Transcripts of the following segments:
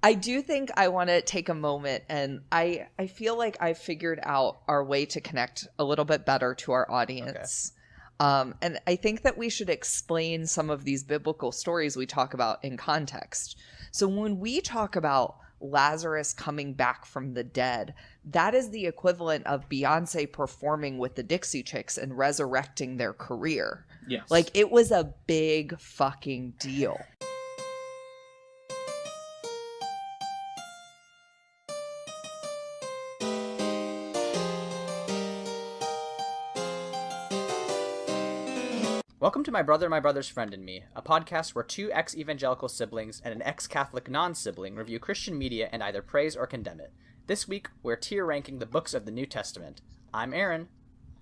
I do think I want to take a moment, and I feel like I figured out our way to connect a little bit better to our audience. And I think that we should explain some of these biblical stories we talk about in context. So when we talk about Lazarus coming back from the dead, that is the equivalent of Beyonce performing with the Dixie Chicks and resurrecting their career. Yes. Like, it was a big fucking deal. Welcome to My Brother, My Brother's Friend and Me, a podcast where two ex-evangelical siblings and an ex-Catholic non-sibling review Christian media and either praise or condemn it. This week, we're tier ranking the books of the New Testament. I'm Aaron.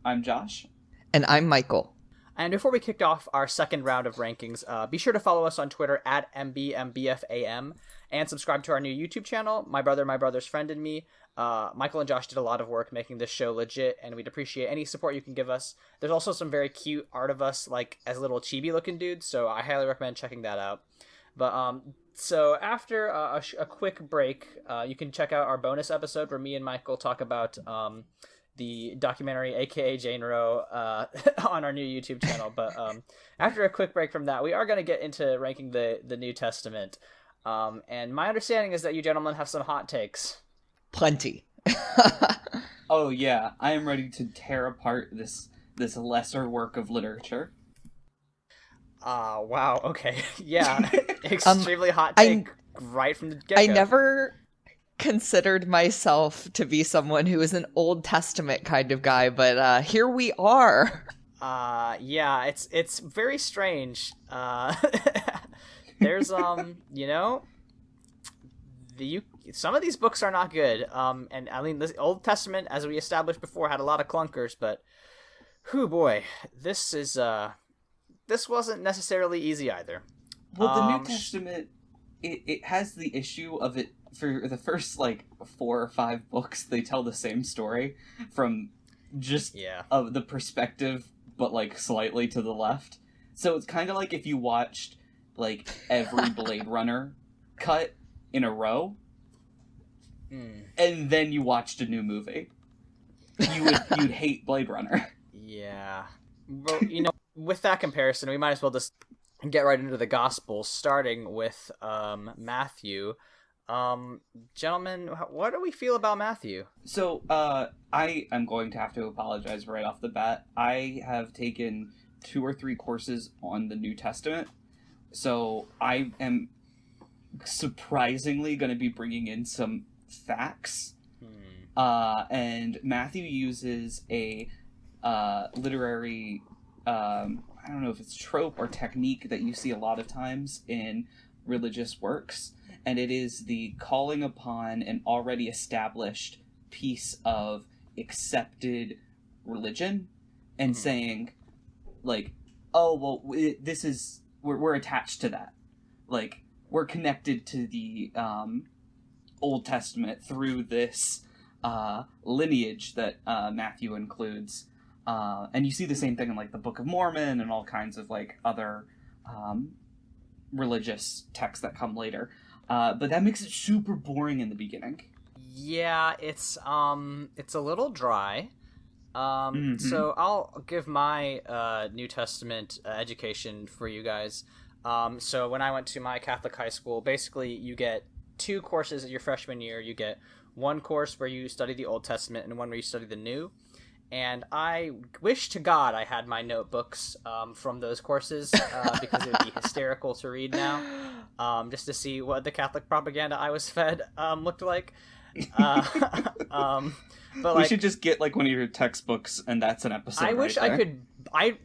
I'm Josh. And I'm Michael. And before we kick off our second round of rankings, be sure to follow us on Twitter at MBMBFAM and subscribe to our new YouTube channel, My Brother, My Brother's Friend and Me. Michael and Josh did a lot of work making this show legit, and we'd appreciate any support you can give us. There's also some very cute art of us, like, as little chibi-looking dudes, so I highly recommend checking that out. But, so after a quick break, you can check out our bonus episode where me and Michael talk about, the documentary, aka Jane Roe, on our new YouTube channel. But, after a quick break from that, we are going to get into ranking the New Testament. And my understanding is that you gentlemen have some hot takes. Plenty. Oh yeah, I am ready to tear apart this lesser work of literature. Wow, okay. Yeah, extremely hot take right from the get-go. I never considered myself to be someone who is an Old Testament kind of guy, but here we are. Yeah, it's very strange. There's, you know, some of these books are not good. And I mean, the Old Testament, as we established before, had a lot of clunkers, but whew, boy, this wasn't necessarily easy either. Well, the New Testament, it has the issue of it, for the first, 4 or 5 books, they tell the same story from just of the perspective, but, slightly to the left. So it's kind of like if you watched, every Blade Runner cut in a row, and then you watched a new movie. You'd hate Blade Runner. Yeah. Well, with that comparison, we might as well just get right into the Gospels, starting with Matthew. Gentlemen, what do we feel about Matthew? So, I am going to have to apologize right off the bat. I have taken 2 or 3 courses on the New Testament, so I am surprisingly going to be bringing in some facts. And Matthew uses a literary, I don't know if it's trope or technique that you see a lot of times in religious works, and it is the calling upon an already established piece of accepted religion and saying, oh, well, we're attached to that. We're connected to the Old Testament through this lineage that Matthew includes. And you see the same thing in, the Book of Mormon and all kinds of, other religious texts that come later. But that makes it super boring in the beginning. Yeah, it's a little dry. So I'll give my New Testament education for you guys. So when I went to my Catholic high school, basically you get 2 courses your freshman year. You get 1 course where you study the Old Testament and 1 where you study the New. And I wish to God I had my notebooks from those courses because it would be hysterical to read now, just to see what the Catholic propaganda I was fed looked like. But we should just get one of your textbooks, and that's an episode. I wish I could.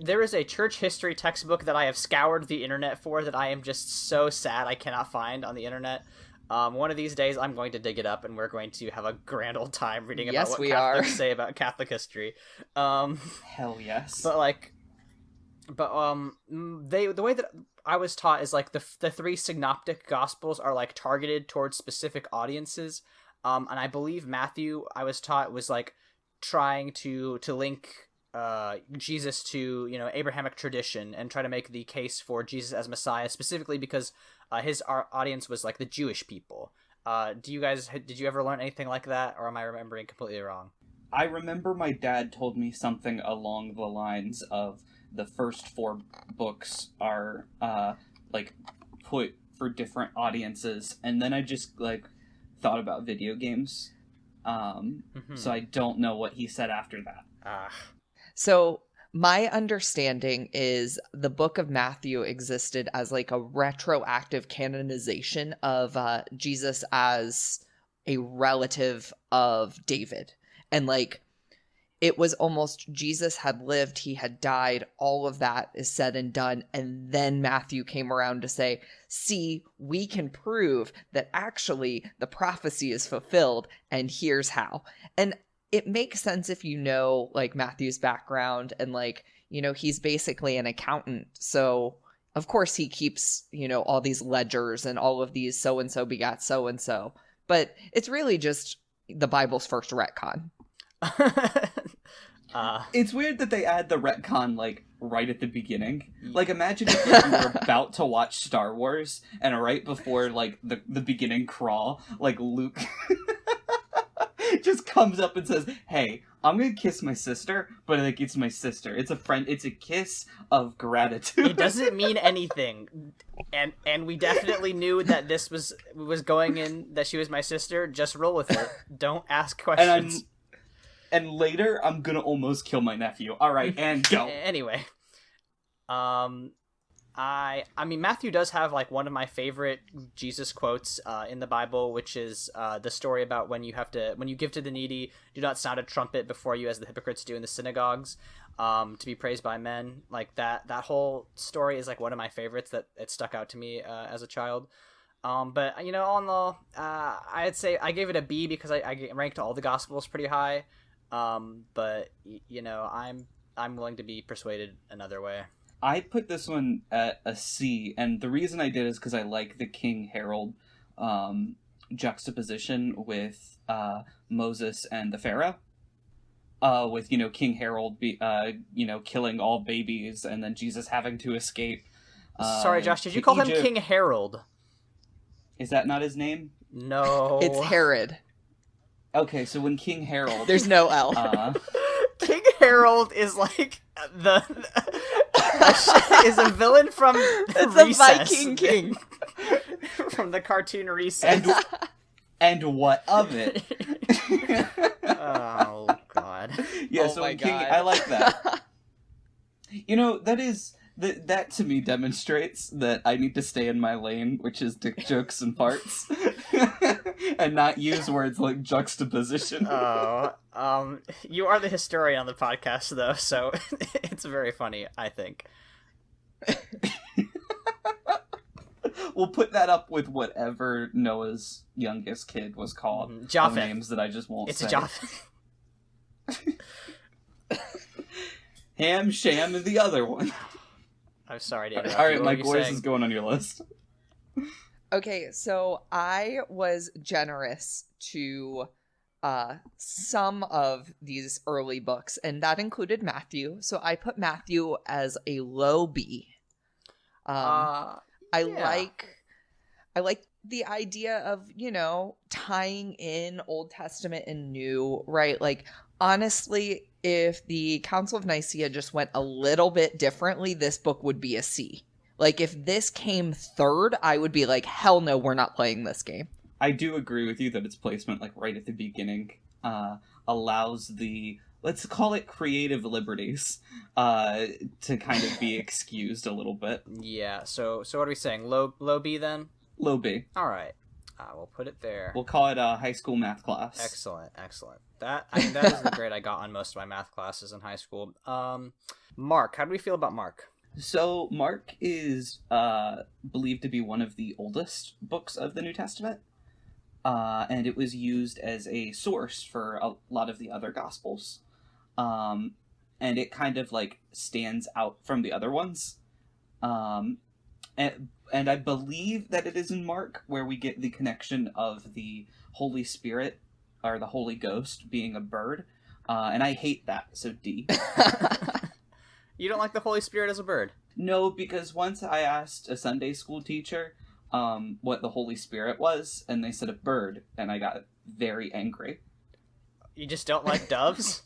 There is a church history textbook that I have scoured the internet for that I am just so sad I cannot find on the internet. One of these days I'm going to dig it up, and we're going to have a grand old time reading about what Catholics say about Catholic history. Hell yes. But the way that I was taught is the 3 synoptic gospels are targeted towards specific audiences. And I believe Matthew, I was taught, was trying to link Jesus to Abrahamic tradition and try to make the case for Jesus as Messiah, specifically because his audience was the Jewish people. did you ever learn anything like that, or am I remembering completely wrong? I remember my dad told me something along the lines of the first 4 books are like put for different audiences, and then I just like thought about video games. So I don't know what he said after that. So my understanding is the book of Matthew existed as like a retroactive canonization of Jesus as a relative of David. And like, it was almost Jesus had lived, he had died, all of that is said and done. And then Matthew came around to say, see, we can prove that actually the prophecy is fulfilled, and here's how. And it makes sense if you know like Matthew's background, and like, you know, he's basically an accountant. So of course he keeps, you know, all these ledgers and all of these so-and-so begat so-and-so. But it's really just the Bible's first retcon. It's weird that they add the retcon like right at the beginning. Like, imagine if you were about to watch Star Wars and right before like the beginning crawl, like Luke just comes up and says, "Hey, I'm gonna kiss my sister," but like it's my sister. It's a friend. It's a kiss of gratitude. It doesn't mean anything, and we definitely knew that this was going in, that she was my sister. Just roll with it. Don't ask questions. And later, I'm gonna almost kill my nephew. All right, and go. Anyway, I mean, Matthew does have like one of my favorite Jesus quotes in the Bible, which is the story about when you give to the needy, do not sound a trumpet before you, as the hypocrites do in the synagogues, to be praised by men. Like that whole story is like one of my favorites, that it stuck out to me as a child. But you know, on the I'd say I gave it a B because I ranked all the Gospels pretty high. But you know, I'm willing to be persuaded another way. I put this one at a C, and the reason I did is because I like the King Herod juxtaposition with Moses and the Pharaoh. With, you know, King Herod killing all babies, and then Jesus having to escape. Sorry, Josh, did you call him King Harold? Is that not his name? No. It's Herod. Okay, so when King Harold... There's no L. King Harold is like is a villain from It's Recess. a Viking king. From the cartoon Recess. And what of it? Oh, God. Yeah, Oh so my when King... God. I like that. You know, that to me demonstrates that I need to stay in my lane, which is dick jokes and farts, and not use words like juxtaposition. You are the historian on the podcast, though, so it's very funny, I think. We'll put that up with whatever Noah's youngest kid was called. Japheth. Names that I just won't say. It's a Japheth. Ham, Sham, and the other one. I'm sorry to interrupt. All right, What Mike, were you where's saying? this going on your list? Okay, so I was generous to some of these early books, and that included Matthew. So I put Matthew as a low B. I like the idea of, you know, tying in Old Testament and New, right? Like, honestly, if the Council of Nicaea just went a little bit differently, this book would be a C. Like, if this came third, I would be like, hell no, we're not playing this game. I do agree with you that its placement, like right at the beginning, allows the, let's call it creative liberties, to kind of be excused a little bit. Yeah, so what are we saying? Low B, then? Low B. All right. We'll put it there. We'll call it a high school math class. Excellent. That is the grade I got on most of my math classes in high school. Mark, how do we feel about Mark? So, Mark is believed to be one of the oldest books of the New Testament, and it was used as a source for a lot of the other Gospels, and it kind of, like, stands out from the other ones, and I believe that it is in Mark where we get the connection of the Holy Spirit, or the Holy Ghost, being a bird, and I hate that, so D. You don't like the Holy Spirit as a bird? No, because once I asked a Sunday school teacher what the Holy Spirit was, and they said a bird, and I got very angry. You just don't like doves?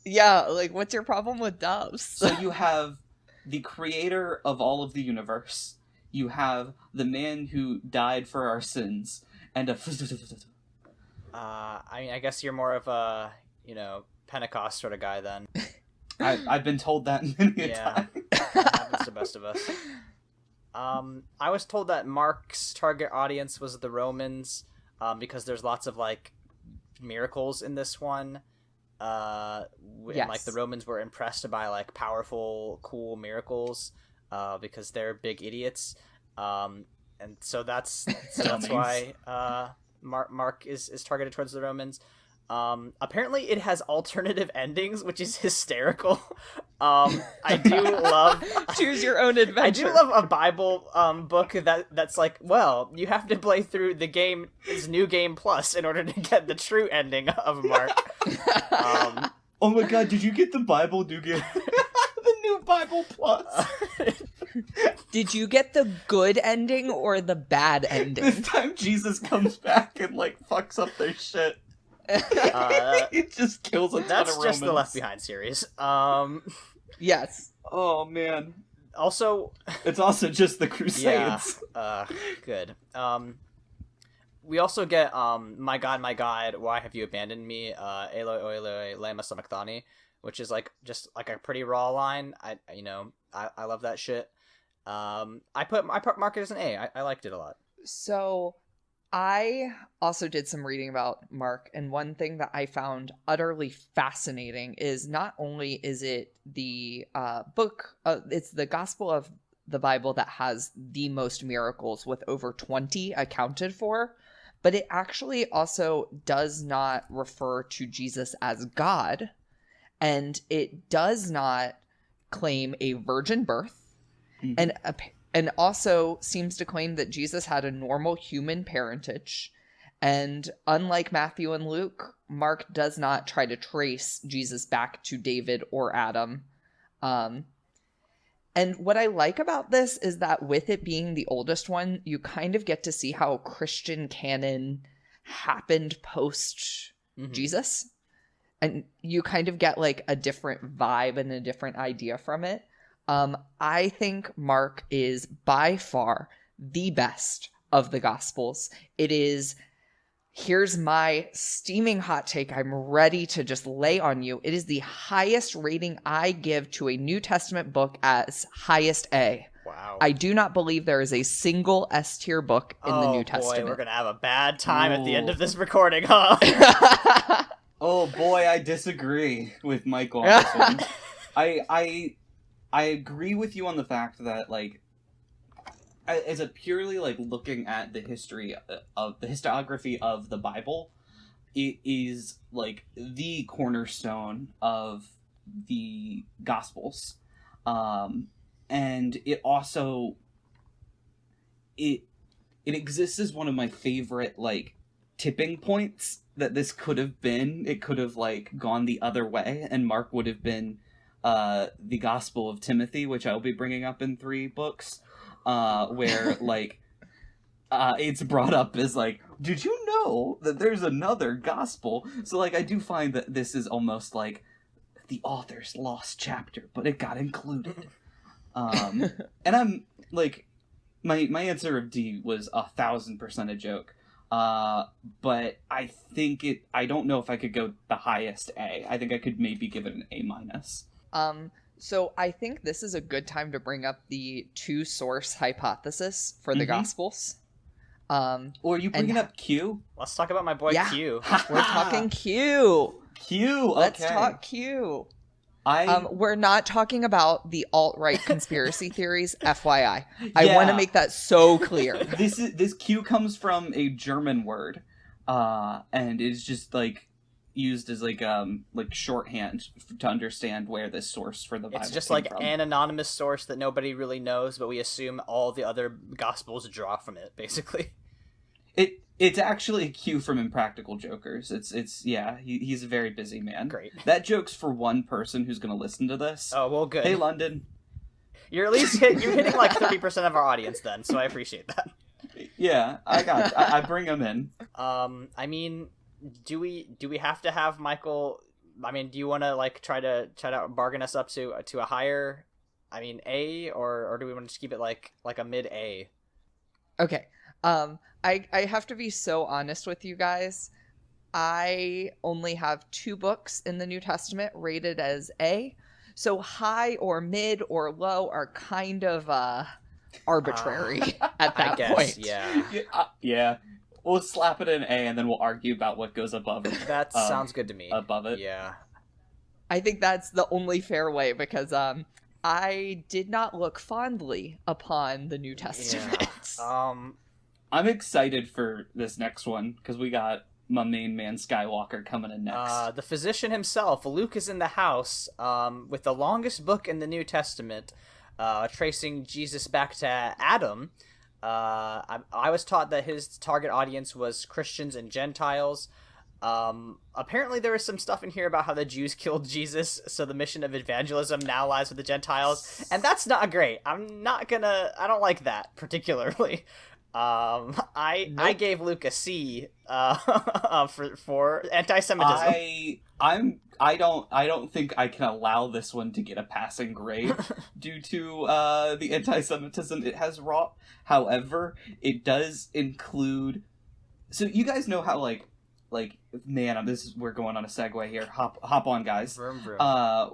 Yeah, like, what's your problem with doves? So you have the creator of all of the universe, you have the man who died for our sins, and a... I mean, I guess you're more of a, Pentecost sort of guy then. I've been told that many a time. Happens to the best of us. I was told that Mark's target audience was the Romans, because there's lots of, like, miracles in this one. And, like, the Romans were impressed by, like, powerful, cool miracles, because they're big idiots. And so that's why Mark is targeted towards the Romans. Apparently it has alternative endings, which is hysterical. I do love choose your own adventure. I do love a Bible book that's like, well, you have to play through the game, this new game plus, in order to get the true ending of Mark. Oh my god, did you get the Bible new game? The new Bible plus. Did you get the good ending or the bad ending? This time Jesus comes back and, like, fucks up their shit. It just kills a ton of Romans. That's just the Left Behind series. Yes. Oh, man. Also... It's also just the Crusades. Yeah. Good. We also get, My God, Why Have You Abandoned Me? Eloi, Eloi, lama sabachthani, which is, like, just, like, a pretty raw line. I love that shit. I put Mark as an A. I liked it a lot. So... I also did some reading about Mark, and one thing that I found utterly fascinating is not only is it the book, it's the Gospel of the Bible that has the most miracles with over 20 accounted for, but it actually also does not refer to Jesus as God, and it does not claim a virgin birth, and also seems to claim that Jesus had a normal human parentage. And unlike Matthew and Luke, Mark does not try to trace Jesus back to David or Adam. And what I like about this is that with it being the oldest one, you kind of get to see how Christian canon happened post Jesus. And you kind of get, like, a different vibe and a different idea from it. I think Mark is by far the best of the Gospels. It is, here's my steaming hot take I'm ready to just lay on you. It is the highest rating I give to a New Testament book as highest A. Wow. I do not believe there is a single S-tier book in the New Testament. Boy, we're going to have a bad time at the end of this recording, huh? Oh boy, I disagree with Michael on this one. I agree with you on the fact that, like, as a purely, like, looking at the history of the historiography of the Bible, it is, like, the cornerstone of the Gospels. And it also, it exists as one of my favorite, like, tipping points that this could have been. It could have, like, gone the other way, and Mark would have been the Gospel of Timothy, which I'll be bringing up in 3 books, where, like, it's brought up as, like, did you know that there's another gospel? So, like, I do find that this is almost like the author's lost chapter, but it got included. And I'm, like, my answer of D was 1,000% a joke. But I think I don't know if I could go the highest A. I think I could maybe give it an A-. So I think this is a good time to bring up the 2-source hypothesis for the Gospels. Or you bringing up Q? Let's talk about my boy Q. We're talking Q. Q, okay. Let's talk Q. We're not talking about the alt-right conspiracy theories, FYI. I want to make that so clear. This Q comes from a German word, and is just, like, used as, like shorthand to understand where this source for the Bible It's just came like from. An anonymous source that nobody really knows, but we assume all the other Gospels draw from it, basically. It's actually a cue from Impractical Jokers. He's a very busy man. Great. That joke's for one person who's going to listen to this. Oh, well, good. Hey, London. You're at least you're hitting like 30% of our audience then, so I appreciate that. Yeah, I bring them in. I mean, do we have to have Michael? I mean, do you want to like try to bargain us up to a higher, I mean, A, or do we want to just keep it like a mid A? Okay. I have to be so honest with you guys. I only have 2 books in the New Testament rated as A. So high or mid or low are kind of arbitrary at that point. Yeah. We'll slap it in A, and then we'll argue about what goes above it. That sounds good to me. Above it. Yeah. I think that's the only fair way, because I did not look fondly upon the New Testament. Yeah. I'm excited for this next one, because we got my main man Skywalker coming in next. The physician himself, Luke, is in the house with the longest book in the New Testament, tracing Jesus back to Adam. I was taught that his target audience was Christians and Gentiles. Apparently there is some stuff in here about how the Jews killed Jesus, so the mission of evangelism now lies with the Gentiles, and that's not great. I don't like that particularly. I gave Luke a C for anti-Semitism. I don't think I can allow this one to get a passing grade due to the anti-Semitism it has wrought. However, it does include. So you guys know how like man, we're going on a segue here. Hop on, guys. Vroom, vroom.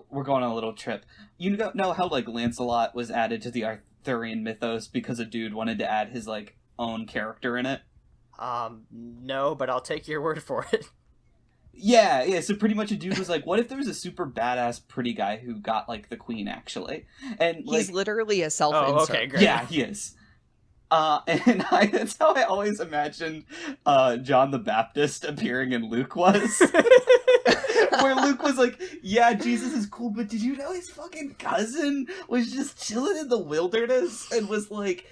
We're going on a little trip. You know how like Lancelot was added to the Arthurian mythos because a dude wanted to add his like own character in it? No, but I'll take your word for it. Yeah, so pretty much a dude was like, what if there was a super badass pretty guy who got, like, the queen, actually? And he's literally a self-insert. Oh, okay, great. Yeah, he is. And that's how I always imagined John the Baptist appearing in Luke was. Where Luke was like, yeah, Jesus is cool, but did you know his fucking cousin was just chilling in the wilderness and was like...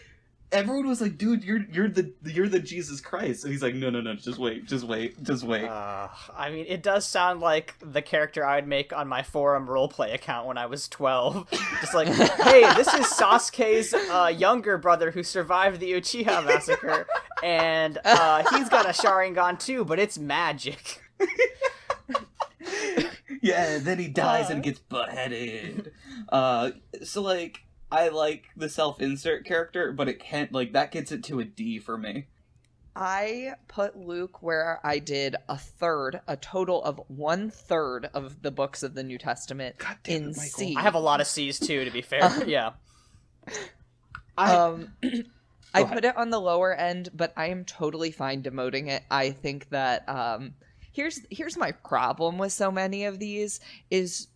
Everyone was like, dude, you're the Jesus Christ. And he's like, no, just wait. I mean, it does sound like the character I would make on my forum roleplay account when I was 12. Just like, hey, this is Sasuke's younger brother who survived the Uchiha massacre, and he's got a Sharingan too, but it's magic. Yeah, then he dies and gets beheaded. So, like... I like the self-insert character, but it can't, like, that gets it to a D for me. I put Luke where I did a total of 1/3 of the books of the New Testament in C. I have a lot of C's too, to be fair. Yeah. I put it on the lower end, but I am totally fine demoting it. I think that, here's my problem with so many of these is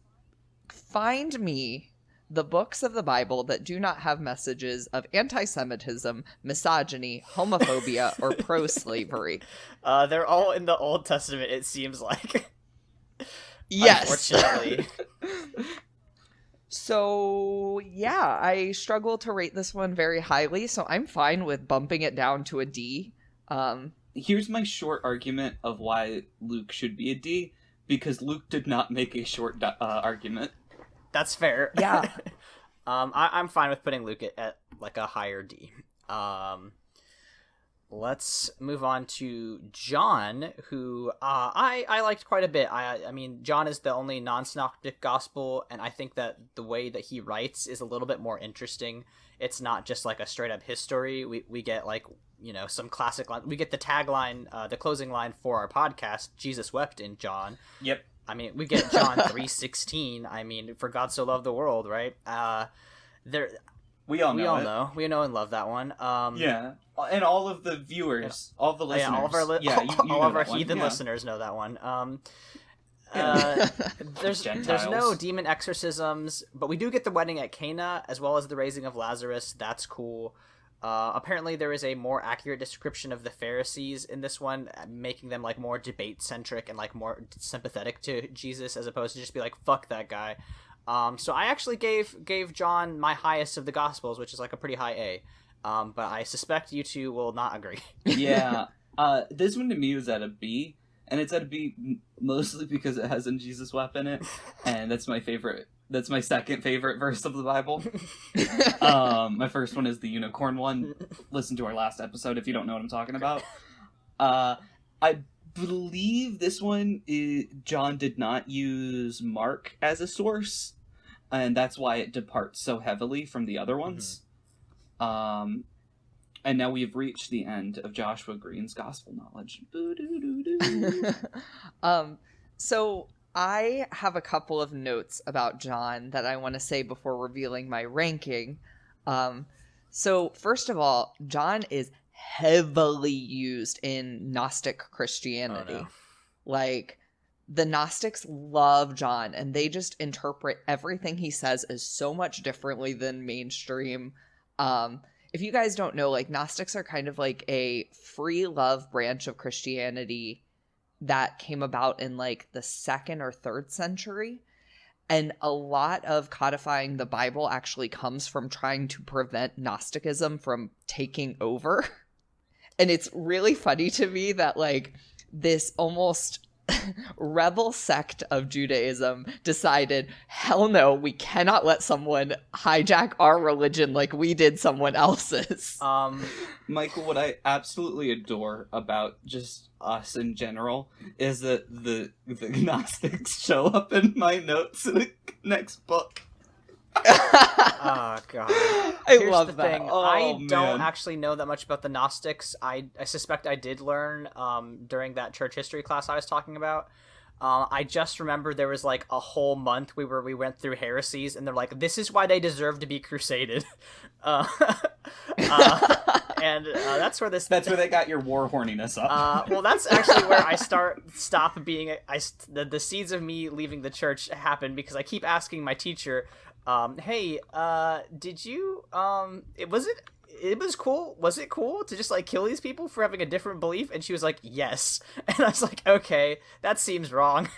find me the books of the Bible that do not have messages of anti-Semitism, misogyny, homophobia, or pro-slavery. They're all in the Old Testament, it seems like. Yes. Unfortunately. So, yeah, I struggle to rate this one very highly, so I'm fine with bumping it down to a D. Here's my short argument of why Luke should be a D, because Luke did not make a short argument. That's fair. Yeah. I'm fine with putting Luke at like a higher D. Let's move on to John, who I liked quite a bit. I mean, John is the only non-synoptic gospel, and I think that the way that he writes is a little bit more interesting. It's not just like a straight-up history. We get like, you know, some classic line. We get the tagline, the closing line for our podcast, Jesus wept in John. Yep. I mean, we get John 3:16. I mean, for God so loved the world, right? We all know and love that one. Yeah, and all of the viewers, all of the listeners, all of our all of our heathen listeners know that one. There's no demon exorcisms, but we do get the wedding at Cana as well as the raising of Lazarus. That's cool. Apparently there is a more accurate description of the Pharisees in this one, making them like more debate centric and like more sympathetic to Jesus as opposed to just be like, fuck that guy. So I actually gave John my highest of the Gospels, which is like a pretty high A. But I suspect you two will not agree. Yeah. This one to me was at a B, and it's at a B mostly because it has a Jesus wept in it, and that's my favorite That's my second favorite verse of the Bible. My first one is the unicorn one. Listen to our last episode if you don't know what I'm talking about. I believe this one John did not use Mark as a source, and that's why it departs so heavily from the other ones. And now we've reached the end of Joshua Green's gospel knowledge. So I have a couple of notes about John that I want to say before revealing my ranking. So first of all, John is heavily used in Gnostic Christianity. Oh, no. Like, the Gnostics love John, and they just interpret everything he says as so much differently than mainstream. If you guys don't know, like, Gnostics are kind of like a free love branch of Christianity that came about in like the 2nd or 3rd century. And a lot of codifying the Bible actually comes from trying to prevent Gnosticism from taking over. And it's really funny to me that like this almost rebel sect of Judaism decided, hell no, we cannot let someone hijack our religion like we did someone else's. Michael, what I absolutely adore about just us in general is that the Gnostics show up in my notes in the next book. Oh god! I love that. Thing. Oh, I don't man. actually know that much about the Gnostics. I suspect I did learn during that church history class I was talking about. I just remember there was like a whole month we went through heresies, and they're like, "This is why they deserve to be crusaded," and that's where That's where they got your war horniness up. well, that's actually where I stop being. The seeds of me leaving the church happen because I keep asking my teacher, "Hey, did you it was cool. Was it cool to just like kill these people for having a different belief?" And she was like, "Yes." And I was like, "Okay, that seems wrong."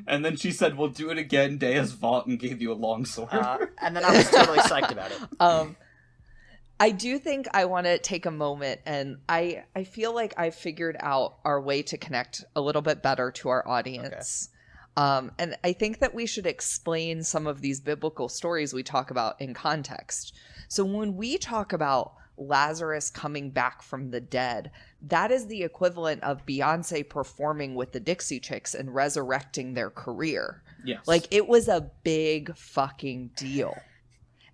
And then she said, "We'll do it again, Dea's vault," and gave you a long sword. And then I was totally psyched about it. I do think I want to take a moment, and I feel like I've figured out our way to connect a little bit better to our audience. Okay. And I think that we should explain some of these biblical stories we talk about in context. So when we talk about Lazarus coming back from the dead, that is the equivalent of Beyonce performing with the Dixie Chicks and resurrecting their career. Yes. Like, it was a big fucking deal.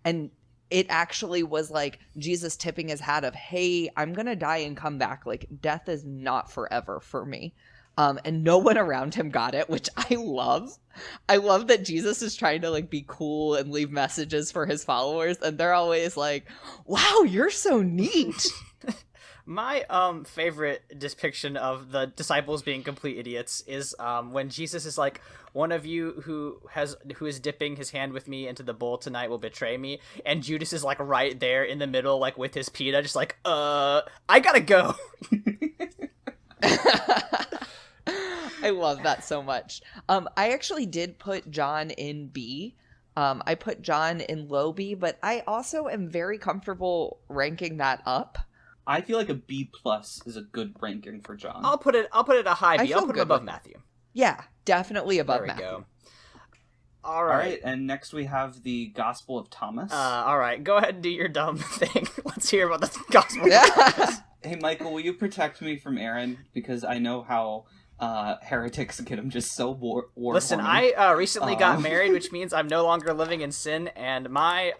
And it actually was like Jesus tipping his hat of, hey, I'm going to die and come back. Like, death is not forever for me. And no one around him got it, which I love. I love that Jesus is trying to like be cool and leave messages for his followers. And they're always like, wow, you're so neat. My favorite depiction of the disciples being complete idiots is when Jesus is like, one of you who is dipping his hand with me into the bowl tonight will betray me, and Judas is like right there in the middle, like with his pita, just like, I gotta go. I love that so much. I actually did put John in B. I put John in low B, but I also am very comfortable ranking that up. I feel like a B+ is a good ranking for John. I'll put it a high B. I'll put it above Matthew. Yeah, definitely above Matthew. Go. All right, and next we have the Gospel of Thomas. All right, go ahead and do your dumb thing. Let's hear about the Gospel of Thomas. Hey, Michael, will you protect me from Aaron? Because I know how heretics get him just so war Listen, horny. I recently got married, which means I'm no longer living in sin, and my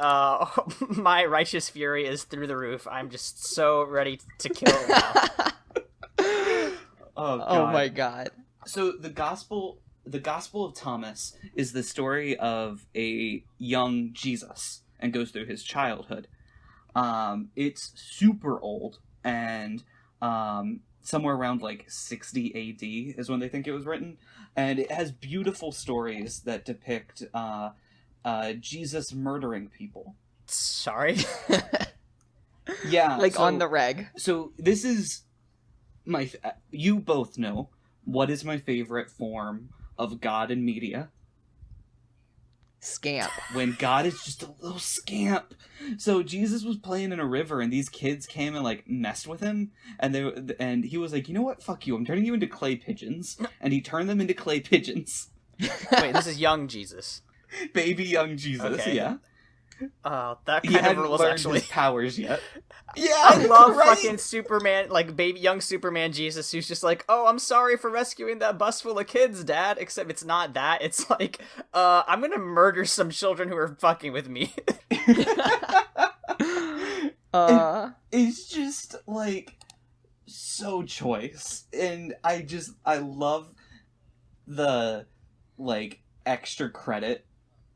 my righteous fury is through the roof. I'm just so ready to kill now. Oh, God. Oh my God. So the Gospel of Thomas is the story of a young Jesus and goes through his childhood. It's super old, and somewhere around like 60 AD is when they think it was written, and it has beautiful stories that depict Jesus murdering people. Sorry. Yeah, Like on the reg. So this is you both know what is my favorite form of God in media. Scamp. When God is just a little scamp. So Jesus was playing in a river, and these kids came and like messed with him, and he was like, you know what, fuck you, I'm turning you into clay pigeons. And he turned them into clay pigeons. Wait, this is young Jesus. Baby young Jesus, Okay. yeah. That He kind of hadn't rules learned actually. his powers yet. Yeah, I love right? fucking Superman, like baby young Superman Jesus, who's just like, oh, I'm sorry for rescuing that bus full of kids, Dad. Except it's not that. It's like, I'm gonna murder some children who are fucking with me. It's just like so choice, and I love the like extra credit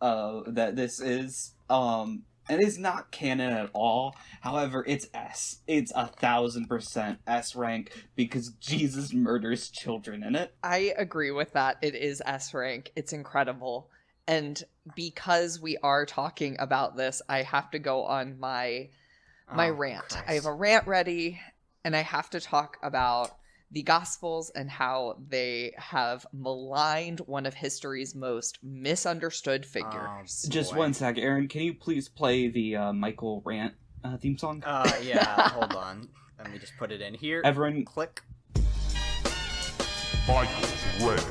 that this is. And it's not canon at all. However, it's S. It's 1,000% S rank because Jesus murders children in it. I agree with that. It is S rank. It's incredible. And because we are talking about this, I have to go on my rant. Christ. I have a rant ready, and I have to talk about the Gospels and how they have maligned one of history's most misunderstood figures. Just one sec, Aaron. Can you please play the Michael rant theme song? Yeah, hold on. Let me just put it in here. Everyone, Click. Michael's rant.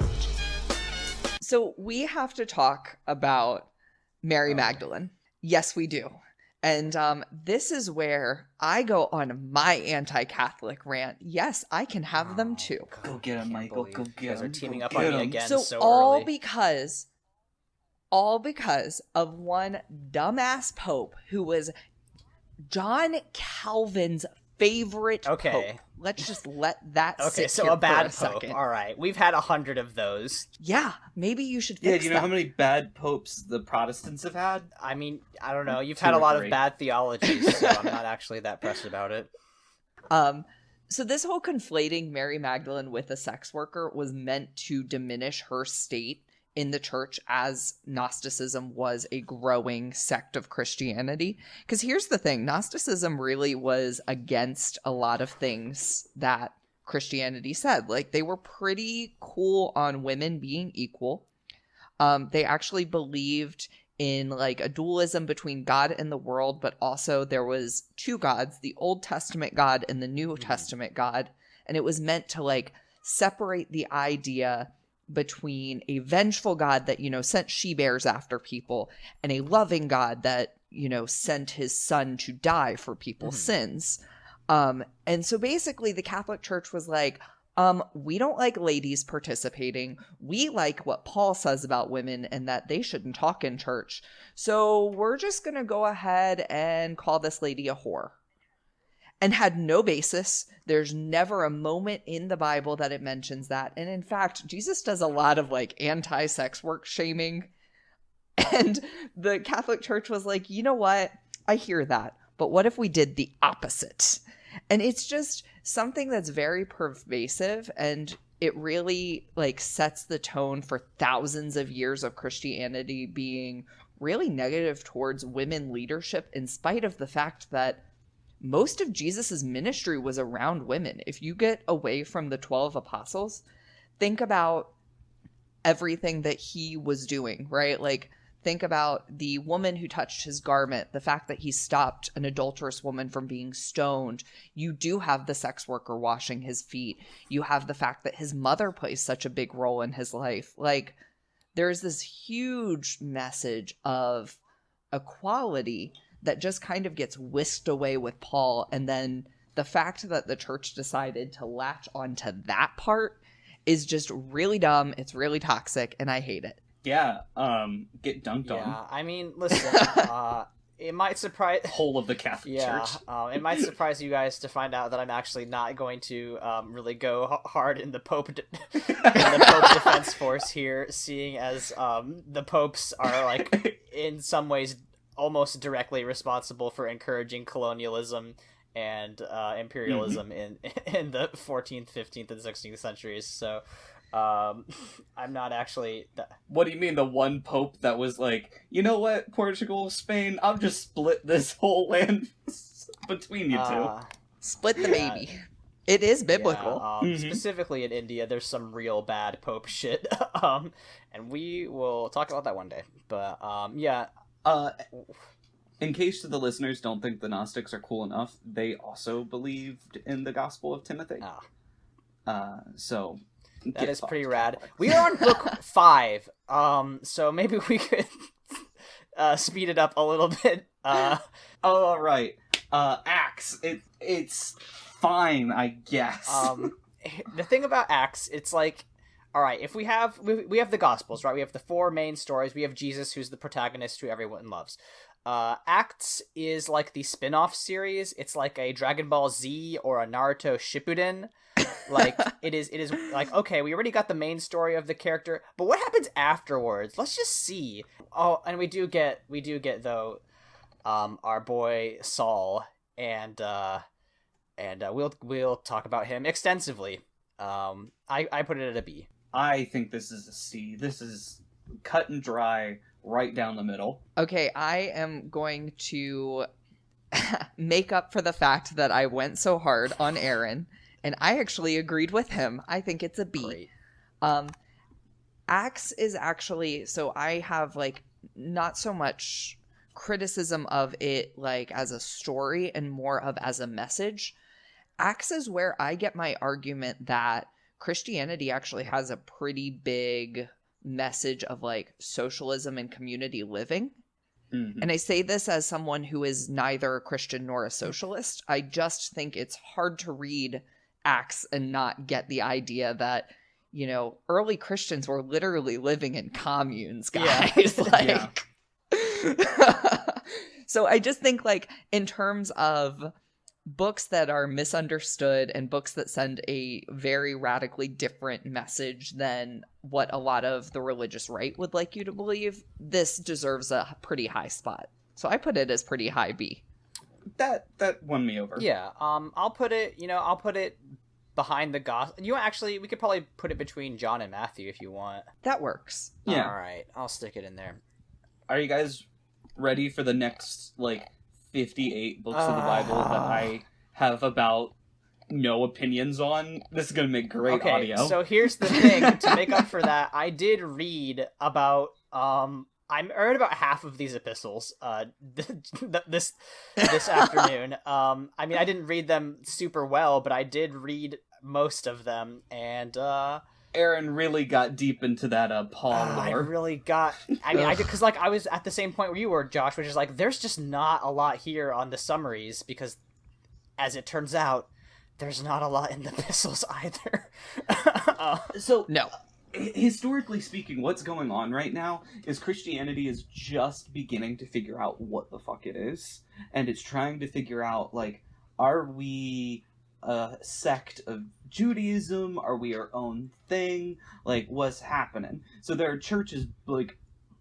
So we have to talk about Mary Magdalene. Yes, we do. And this is where I go on my anti-Catholic rant. Yes, I can have them too. God, Go get him, I can't Michael. believe Go you get guys him. are teaming Go up on get me him. again So so all early. because of one dumbass pope who was John Calvin's favorite pope. Let's just let that sit Okay, so here a bad for a pope. second. All right, we've had 100 of those. Yeah, maybe you should fix Yeah, do you know that. how many bad popes the Protestants have had? I mean, I don't know. You've 2 had a or lot 3. of bad theologies, so I'm not actually that pressed about it. So this whole conflating Mary Magdalene with a sex worker was meant to diminish her state in the church as Gnosticism was a growing sect of Christianity. Because here's the thing, Gnosticism really was against a lot of things that Christianity said. Like, they were pretty cool on women being equal. They actually believed in like a dualism between God and the world, but also there was 2 gods, the Old Testament God and the New Testament God. And it was meant to like separate the idea between a vengeful God that, sent she-bears after people and a loving God that, sent his son to die for people's sins. And so basically the Catholic Church was like, we don't like ladies participating. We like what Paul says about women and that they shouldn't talk in church. So we're just going to go ahead and call this lady a whore. And had no basis. There's never a moment in the Bible that it mentions that. And in fact, Jesus does a lot of like anti-sex work shaming. And the Catholic Church was like, you know what? I hear that. But what if we did the opposite? And it's just something that's very pervasive, and it really like sets the tone for thousands of years of Christianity being really negative towards women leadership, in spite of the fact that most of Jesus's ministry was around women. If you get away from the 12 apostles, think about everything that he was doing, right? Like, think about the woman who touched his garment, the fact that he stopped an adulterous woman from being stoned. You do have the sex worker washing his feet. You have the fact that his mother plays such a big role in his life. Like, there's this huge message of equality that just kind of gets whisked away with Paul. And then the fact that the church decided to latch onto that part is just really dumb. It's really toxic, and I hate it. Yeah, get dunked on. Yeah, I mean, listen, it might surprise... Whole of the Catholic Church. It might surprise you guys to find out that I'm actually not going to really go hard in the Pope defense force here, seeing as the popes are, like, in some ways almost directly responsible for encouraging colonialism and imperialism in the 14th, 15th, and 16th centuries. So I'm not actually... What do you mean, the one pope that was like, you know what, Portugal, Spain, I'll just split this whole land between you two. Split the baby. It is biblical. Specifically in India, there's some real bad pope shit. And we will talk about that one day. But, yeah... in case the listeners don't think the Gnostics are cool enough, they also believed in the Gospel of Timothy. So that is pretty rad. We are on book 5, so maybe we could speed it up a little bit. All right. Acts. It's fine, I guess. The thing about Acts, it's like, all right, if we have the Gospels, right? We have the 4 main stories. We have Jesus, who's the protagonist, who everyone loves. Acts is like the spin-off series. It's like a Dragon Ball Z or a Naruto Shippuden. Like it is like, okay, we already got the main story of the character, but what happens afterwards? Let's just see. Oh, and we do get though, our boy Saul, and we'll talk about him extensively. I put it at a B. I think this is a C. This is cut and dry, right down the middle. Okay, I am going to make up for the fact that I went so hard on Aaron, and I actually agreed with him. I think it's a B. Great. Acts is actually, so I have like not so much criticism of it like as a story and more of as a message. Acts is where I get my argument that Christianity actually has a pretty big message of like socialism and community living. Mm-hmm. And I say this as someone who is neither a Christian nor a socialist. I just think it's hard to read Acts and not get the idea that, you know, early Christians were literally living in communes, guys. Yeah. So I just think like in terms of books that are misunderstood and books that send a very radically different message than what a lot of the religious right would like you to believe, this deserves a pretty high spot. So I put it as pretty high B. That won me over. Yeah. I'll put it behind the gospel. Actually, we could probably put it between John and Matthew if you want. That works. Yeah. All right. I'll stick it in there. Are you guys ready for the next, like, 58 books of the Bible that I have about no opinions on? This is going to make great audio. So here's the thing. To make up for that, I did read about... I read about half of these epistles this afternoon. I mean, I didn't read them super well, but I did read most of them, and... Aaron really got deep into that Paul lore. I really got... I mean, I did, because like, I was at the same point where you were, Josh, which is like, there's just not a lot here on the summaries, because, as it turns out, there's not a lot in the epistles either. So, no. Historically speaking, what's going on right now is Christianity is just beginning to figure out what the fuck it is. And it's trying to figure out, like, are we a sect of Judaism? Are we our own thing? Like, what's happening? So there are churches, like,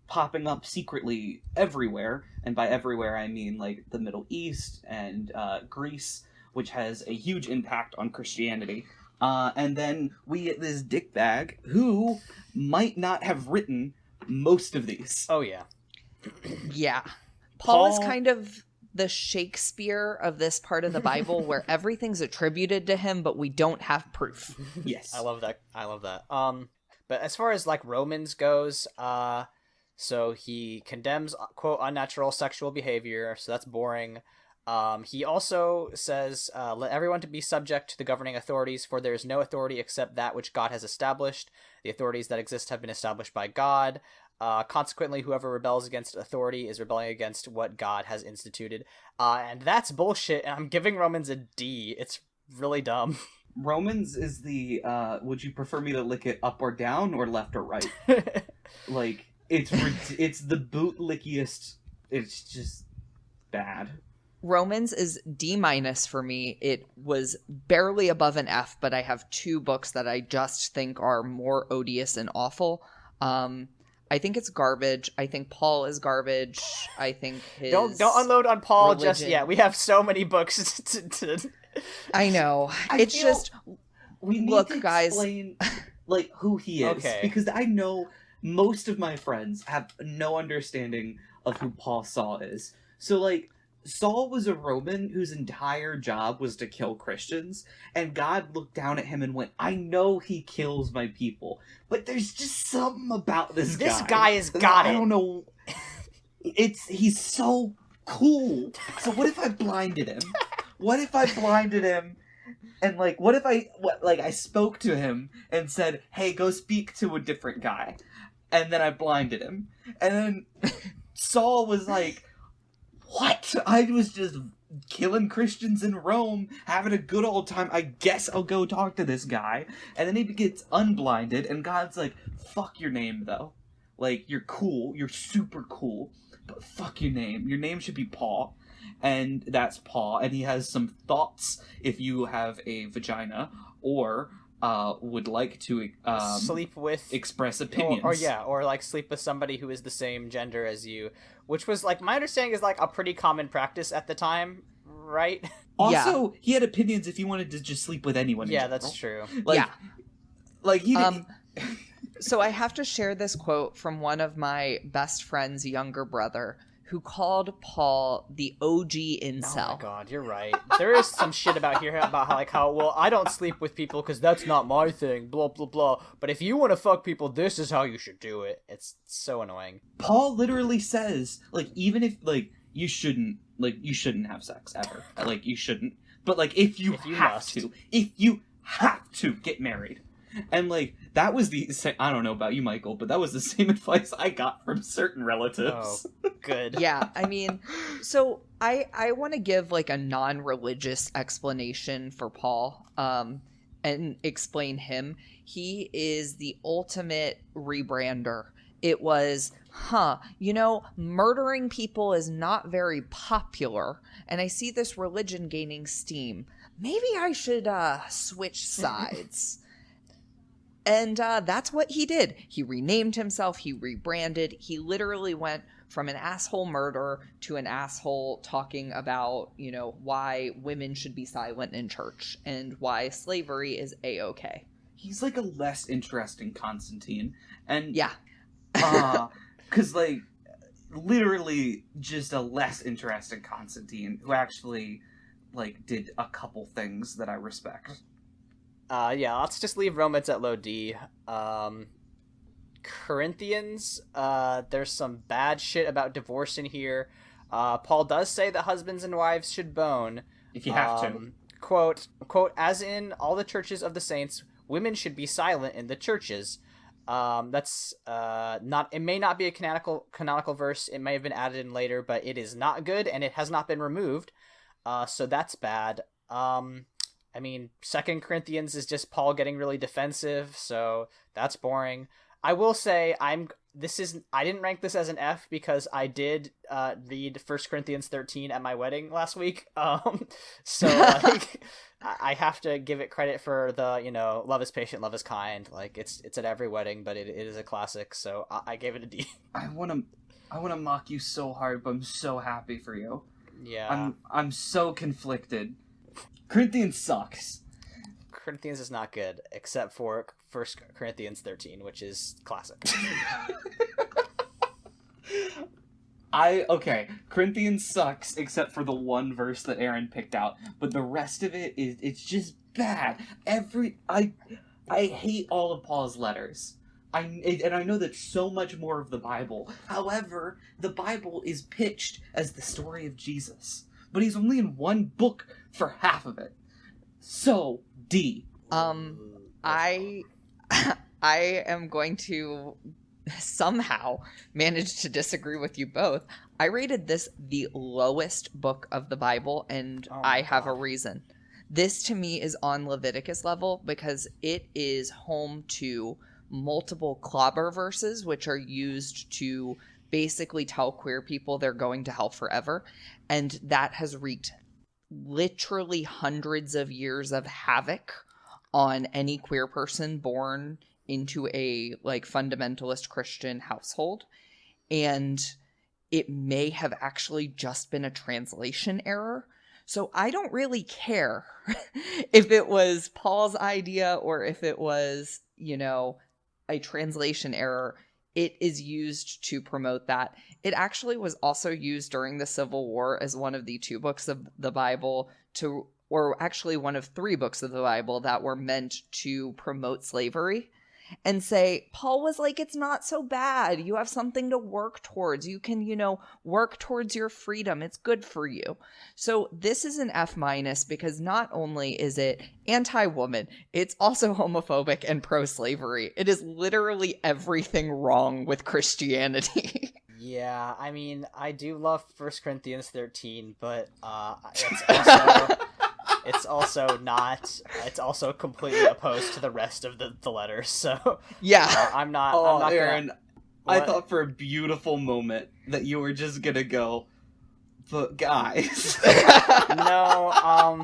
popping up secretly everywhere. And by everywhere, I mean, like, the Middle East and Greece, which has a huge impact on Christianity. And then we get this dickbag who might not have written most of these. Oh, yeah. Yeah. Paul is kind of the Shakespeare of this part of the Bible where everything's attributed to him, but we don't have proof. Yes. I love that. But as far as, like, Romans goes, so he condemns, quote, unnatural sexual behavior, so that's boring. He also says, let everyone to be subject to the governing authorities, for there is no authority except that which God has established. The authorities that exist have been established by God. Consequently, whoever rebels against authority is rebelling against what God has instituted. And that's bullshit, and I'm giving Romans a D. It's really dumb. Romans is the, would you prefer me to lick it up or down, or left or right? Like, it's the bootlickiest, it's just bad. Romans is D- for me. It was barely above an F, but I have 2 books that I just think are more odious and awful. I think it's garbage. I think Paul is garbage. I think his don't unload on Paul religion... just yet. We have so many books to... I know. It's just we need look, to guys. Explain, like, who he is, Okay. Because I know most of my friends have no understanding of who Paul Saul is. So, like, Saul was a Roman whose entire job was to kill Christians, and God looked down at him and went, I know he kills my people, but there's just something about this guy. This guy has got it. I don't know. He's so cool. So what if I blinded him? What if I blinded him? And, like, what if I spoke to him and said, hey, go speak to a different guy. And then I blinded him. And then Saul was like, what? I was just killing Christians in Rome, having a good old time. I guess I'll go talk to this guy. And then he gets unblinded, and God's like, fuck your name, though. Like, you're cool. You're super cool. But fuck your name. Your name should be Paul. And that's Paul. And he has some thoughts if you have a vagina or would like to sleep with, express opinions. Or like sleep with somebody who is the same gender as you, which was like, my understanding is like a pretty common practice at the time, right? Also, he had opinions if you wanted to just sleep with anyone. Yeah, that's true. Like, like he didn't... So I have to share this quote from one of my best friend's younger brother, who called Paul the OG incel. Oh my god, you're right. There is some shit about here about how well, I don't sleep with people because that's not my thing, blah, blah, blah. But if you want to fuck people, this is how you should do it. It's so annoying. Paul literally says, like, even if, like, you shouldn't have sex ever. Like, you shouldn't. But, like, if you have to get married. And, like, that was I don't know about you, Michael, but that was the same advice I got from certain relatives. Oh, good. Yeah, I mean, so I want to give, like, a non-religious explanation for Paul, and explain him. He is the ultimate rebrander. It was, murdering people is not very popular, and I see this religion gaining steam. Maybe I should switch sides. And that's what he did. He renamed himself. He rebranded. He literally went from an asshole murderer to an asshole talking about, why women should be silent in church and why slavery is A-okay. He's like a less interesting Constantine. And yeah. Because, like, literally just a less interesting Constantine who actually, like, did a couple things that I respect. Let's just leave Romans at low D. Corinthians, there's some bad shit about divorce in here. Paul does say that husbands and wives should bone. If you have to. Quote, as in all the churches of the saints, women should be silent in the churches. That's it may not be a canonical verse. It may have been added in later, but it is not good, and it has not been removed. So that's bad. I mean, 2 Corinthians is just Paul getting really defensive, so that's boring. I will say I didn't rank this as an F because I did read 1 Corinthians 13 at my wedding last week. So like, I have to give it credit for the, love is patient, love is kind. Like it's at every wedding, but it is a classic, so I gave it a D. I want to mock you so hard, but I'm so happy for you. Yeah. I'm so conflicted. Corinthians sucks. Corinthians is not good, except for 1 Corinthians 13, which is classic. Corinthians sucks, except for the one verse that Aaron picked out, but the rest of it's just bad. I hate all of Paul's letters. And I know that's so much more of the Bible. However, the Bible is pitched as the story of Jesus. But he's only in one book for half of it. So, D. I am going to somehow manage to disagree with you both. I rated this the lowest book of the Bible, and I have a reason. This, to me, is on Leviticus level because it is home to multiple clobber verses, which are used to basically tell queer people they're going to hell forever. And that has wreaked literally hundreds of years of havoc on any queer person born into a fundamentalist Christian household. And it may have actually just been a translation error. So I don't really care if it was Paul's idea or if it was, a translation error. It is used to promote that. It actually was also used during the Civil War as one of the 2 books of the Bible or actually one of 3 books of the Bible that were meant to promote slavery and say, Paul was like, it's not so bad. You have something to work towards. You can, work towards your freedom. It's good for you. So this is an F- because not only is it anti-woman, it's also homophobic and pro-slavery. It is literally everything wrong with Christianity. Yeah, I mean, I do love 1 Corinthians 13, but it's also not. It's also completely opposed to the rest of the letters. So Yeah. I'm not. Oh, I'm not Aaron, gonna... I What? thought for a beautiful moment that you were just gonna go, but guys. No.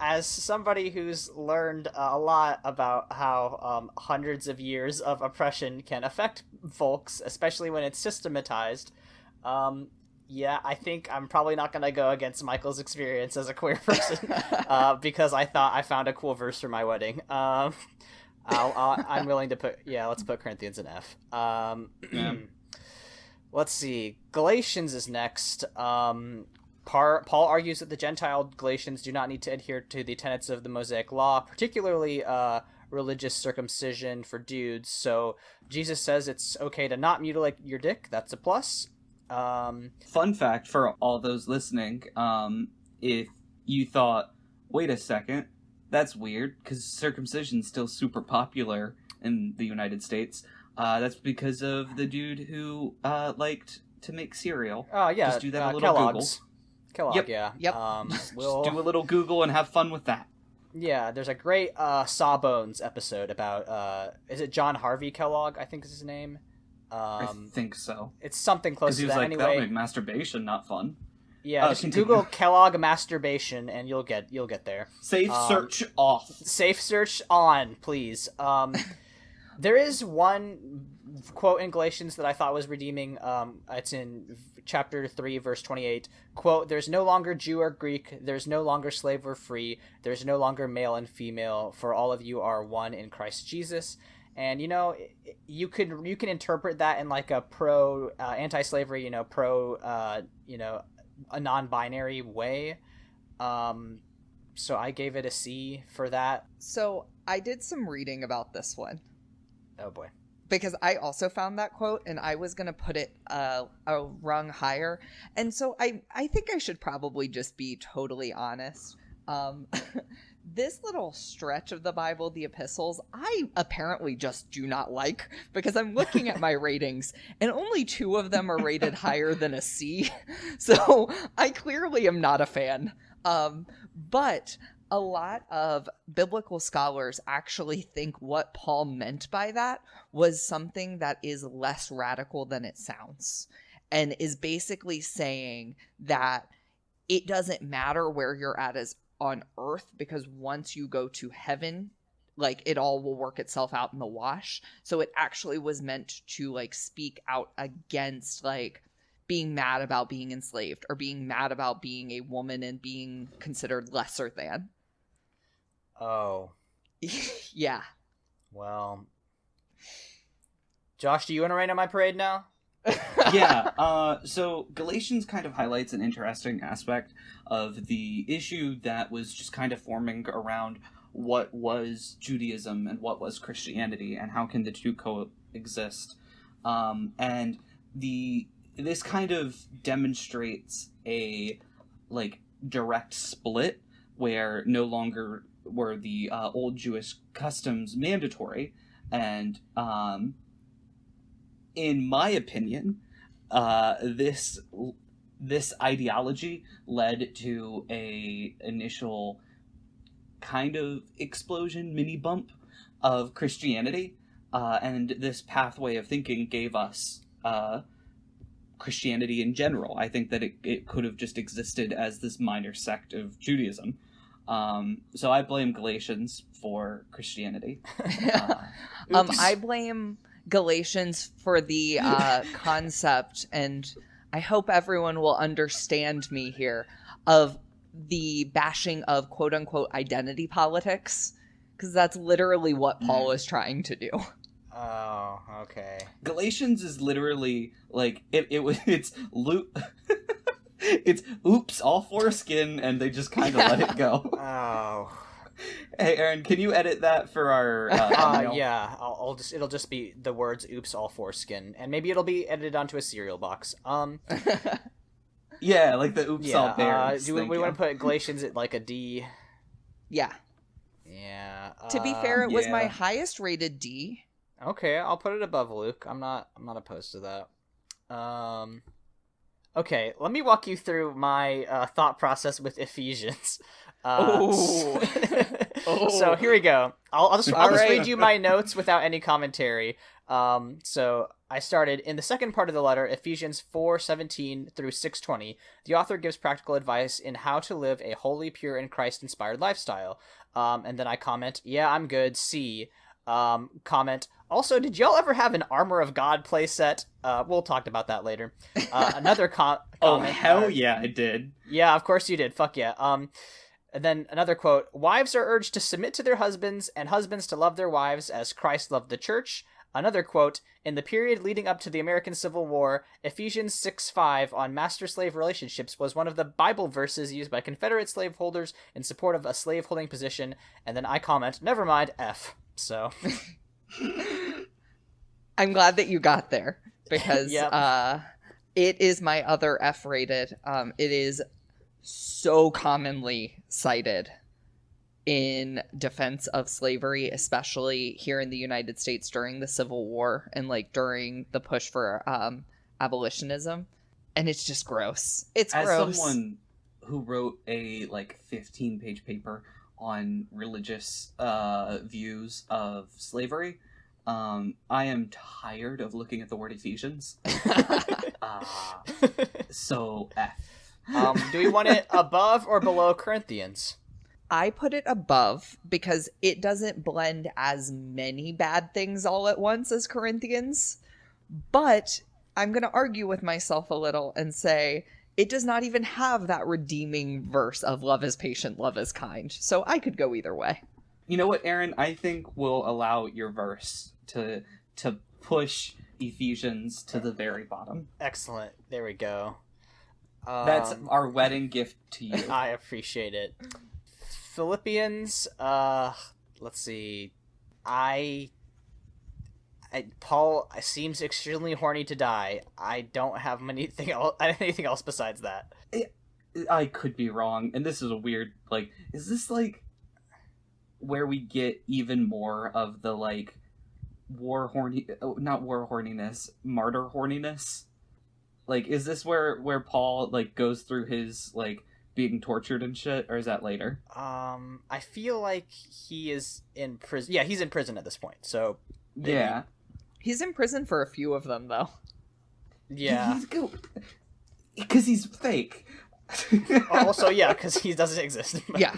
As somebody who's learned a lot about how hundreds of years of oppression can affect folks, especially when it's systematized, yeah, I think I'm probably not going to go against Michael's experience as a queer person because I thought I found a cool verse for my wedding. I'm willing to put, let's put Corinthians in F. Let's see. Galatians is next. Paul argues that the Gentile Galatians do not need to adhere to the tenets of the Mosaic Law, particularly religious circumcision for dudes. So Jesus says it's okay to not mutilate your dick. That's a plus. Fun fact for all those listening, if you thought, wait a second, that's weird, because circumcision's still super popular in the United States, that's because of the dude who liked to make cereal. Oh, yeah. Just do that a little Kellogg's. Kellogg, Yep. yeah. Yep. Just do a little Google and have fun with that. Yeah, there's a great Sawbones episode about, is it John Harvey Kellogg, I think is his name? I think so. It's something close to Because he was that like, that'll anyway. make masturbation not fun. Yeah, just continue. Google Kellogg masturbation and you'll get there. Safe search off. Safe search on, please. There is one quote in Galatians that I thought was redeeming. It's in chapter 3, verse 28. Quote, "There's no longer Jew or Greek. There's no longer slave or free. There's no longer male and female. For all of you are one in Christ Jesus." And, you can interpret that in like a pro anti-slavery, pro, a non-binary way. So I gave it a C for that. So I did some reading about this one. Oh boy. Because I also found that quote and I was going to put it a rung higher. And so I think I should probably just be totally honest. This little stretch of the Bible, the Epistles, I apparently just do not like because I'm looking at my ratings and only 2 of them are rated higher than a C. So I clearly am not a fan. But a lot of biblical scholars actually think what Paul meant by that was something that is less radical than it sounds, and is basically saying that it doesn't matter where you're at as on earth, because once you go to heaven, like, it all will work itself out in the wash. So it actually was meant to like speak out against like being mad about being enslaved or being mad about being a woman and being considered lesser than. Oh. Yeah. Well. Josh, do you want to rain on my parade now? Yeah, so Galatians kind of highlights an interesting aspect of the issue that was just kind of forming around what was Judaism and what was Christianity and how can the two coexist. And this kind of demonstrates a like direct split where no longer were the old Jewish customs mandatory, and in my opinion, this ideology led to a initial kind of explosion, mini bump of Christianity, and this pathway of thinking gave us Christianity in general. I think that it could have just existed as this minor sect of Judaism. So I blame Galatians for Christianity. I blame Galatians for the concept, and I hope everyone will understand me here, of the bashing of quote-unquote identity politics, because that's literally what Paul is trying to do. Oh, okay. Galatians is literally like it's it's oops, all foreskin, and they just kind of let it go. Oh. Hey, Aaron, can you edit that for our thumbnail? Yeah, it'll just be the words "oops, all foreskin," and maybe it'll be edited onto a cereal box. Yeah, like the oops, all bears. Do we want to put Galatians at like a D? Yeah. Yeah. To be fair, it was yeah. my highest rated D. Okay, I'll put it above Luke. I'm not opposed to that. Okay, let me walk you through my thought process with Ephesians. Oh. So here we go. I'll just right. read you my notes without any commentary. So I started in the second part of the letter, Ephesians 4:17 through 6:20. The author gives practical advice in how to live a holy, pure, and Christ-inspired lifestyle. And then I comment, yeah, I'm good. C. Comment, also, did y'all ever have an Armor of God playset? We'll talk about that later. Another comment. Oh, hell yeah, I did. Yeah, of course you did. Fuck yeah. And then another quote, wives are urged to submit to their husbands and husbands to love their wives as Christ loved the church. Another quote, in the period leading up to the American Civil War, Ephesians 6:5 on master-slave relationships was one of the Bible verses used by Confederate slaveholders in support of a slave-holding position. And then I comment, never mind, F. So... I'm glad that you got there, because Yep. it is my other F rated. It is so commonly cited in defense of slavery, especially here in the United States during the Civil War and like during the push for abolitionism. And it's just gross. It's As gross. someone who wrote a 15-page paper on religious views of slavery, I am tired of looking at the word Ephesians. So F. Do we want it above or below Corinthians? I put it above because it doesn't blend as many bad things all at once as Corinthians. But I'm going to argue with myself a little and say it does not even have that redeeming verse of love is patient, love is kind. So I could go either way. You know what, Aaron? I think we'll allow your verse to push Ephesians to the very bottom. Excellent. There we go. That's our wedding gift to you. I appreciate it. Philippians, let's see. Paul seems extremely horny to die. I don't have anything else besides that. I could be wrong, and this is a weird, is this, where we get even more of the, not war horniness, martyr horniness? Is this where Paul, goes through his, being tortured and shit, or is that later? I feel like he is in prison. Yeah, he's in prison at this point, so... maybe. Yeah. He's in prison for a few of them, though. Yeah. Because he's fake. Also, yeah, because he doesn't exist. Yeah.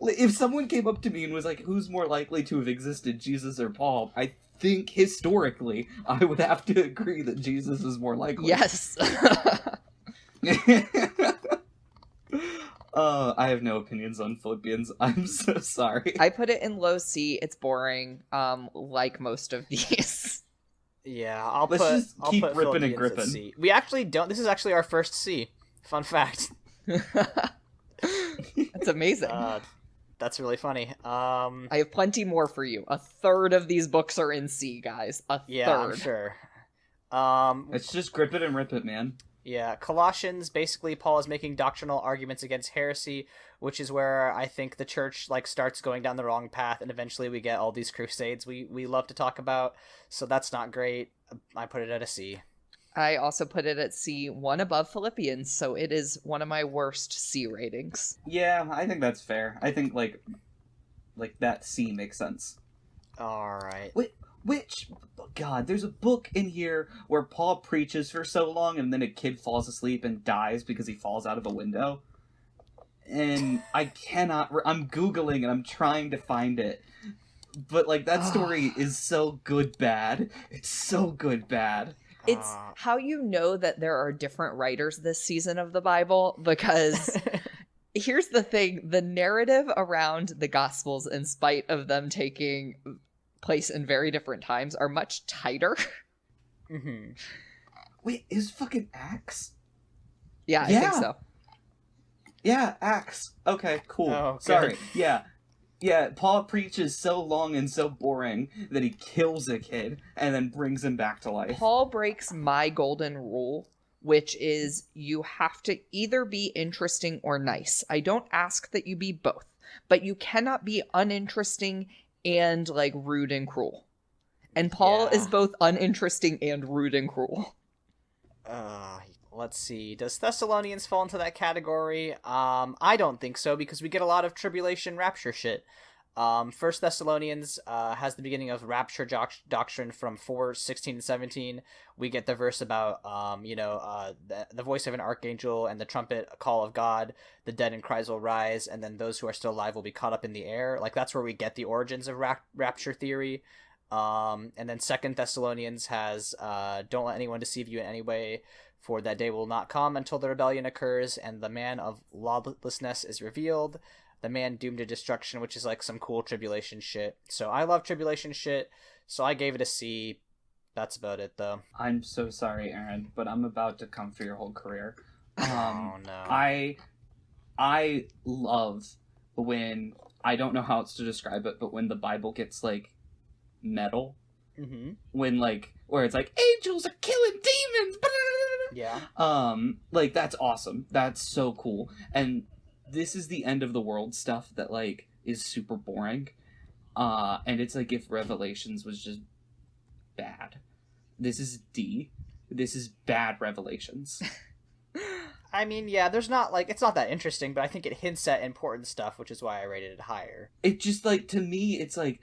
If someone came up to me and was like, who's more likely to have existed, Jesus or Paul? I think historically, I would have to agree that Jesus is more likely. Yes. I have no opinions on Philippians. I'm so sorry. I put it in low C. It's boring, like most of these. Yeah, I'll just put keep ripping and Philippians at gripping. C. We actually don't. This is actually our first C. Fun fact. That's amazing. That's really funny. I have plenty more for you. A third of these books are in C, guys. Yeah, third. I'm sure. It's just grip it and rip it, man. Yeah, Colossians, basically Paul is making doctrinal arguments against heresy, which is where I think the church starts going down the wrong path, and eventually we get all these crusades we love to talk about, so that's not great. I put it at a C. I also put it at C, one above Philippians, so it is one of my worst C ratings. Yeah, I think that's fair. I think, that C makes sense. Alright. God, there's a book in here where Paul preaches for so long and then a kid falls asleep and dies because he falls out of a window. And I cannot... I'm Googling and I'm trying to find it. But, that story is so good bad. It's so good bad. It's how you know that there are different writers this season of the Bible, because here's the thing. The narrative around the Gospels, in spite of them taking place in very different times, are much tighter. Mm-hmm. Wait, is fucking Acts? Yeah, I think so. Yeah, Acts. Okay, cool. Oh, sorry. Yeah, Paul preaches so long and so boring that he kills a kid and then brings him back to life. Paul breaks my golden rule, which is you have to either be interesting or nice. I don't ask that you be both, but you cannot be uninteresting and rude and cruel. And Paul Yeah. is both uninteresting and rude and cruel. Let's see. Does Thessalonians fall into that category? I don't think so, because we get a lot of tribulation rapture shit. First Thessalonians has the beginning of rapture doctrine from 4:16 and 17. We get the verse about the voice of an archangel and the trumpet call of God. The dead in cries will rise, and then those who are still alive will be caught up in the air. Like, that's where we get the origins of rapture theory. And then Second Thessalonians has don't let anyone deceive you in any way, for that day will not come until the rebellion occurs and the man of lawlessness is revealed, the man doomed to destruction, which is like some cool tribulation shit. So I love tribulation shit, so I gave it a C. That's about it, though. I'm so sorry, Aaron, but I'm about to come for your whole career. Oh no. I love when, I don't know how else to describe it, but when the Bible gets like metal, when like, where it's like angels are killing demons. Yeah. Like, that's awesome. That's so cool. And this is the end of the world stuff that like is super boring. And it's like if Revelations was just bad. This is D. This is bad Revelations. I mean, yeah, there's not like, it's not that interesting, but I think it hints at important stuff, which is why I rated it higher. It just like, to me, it's like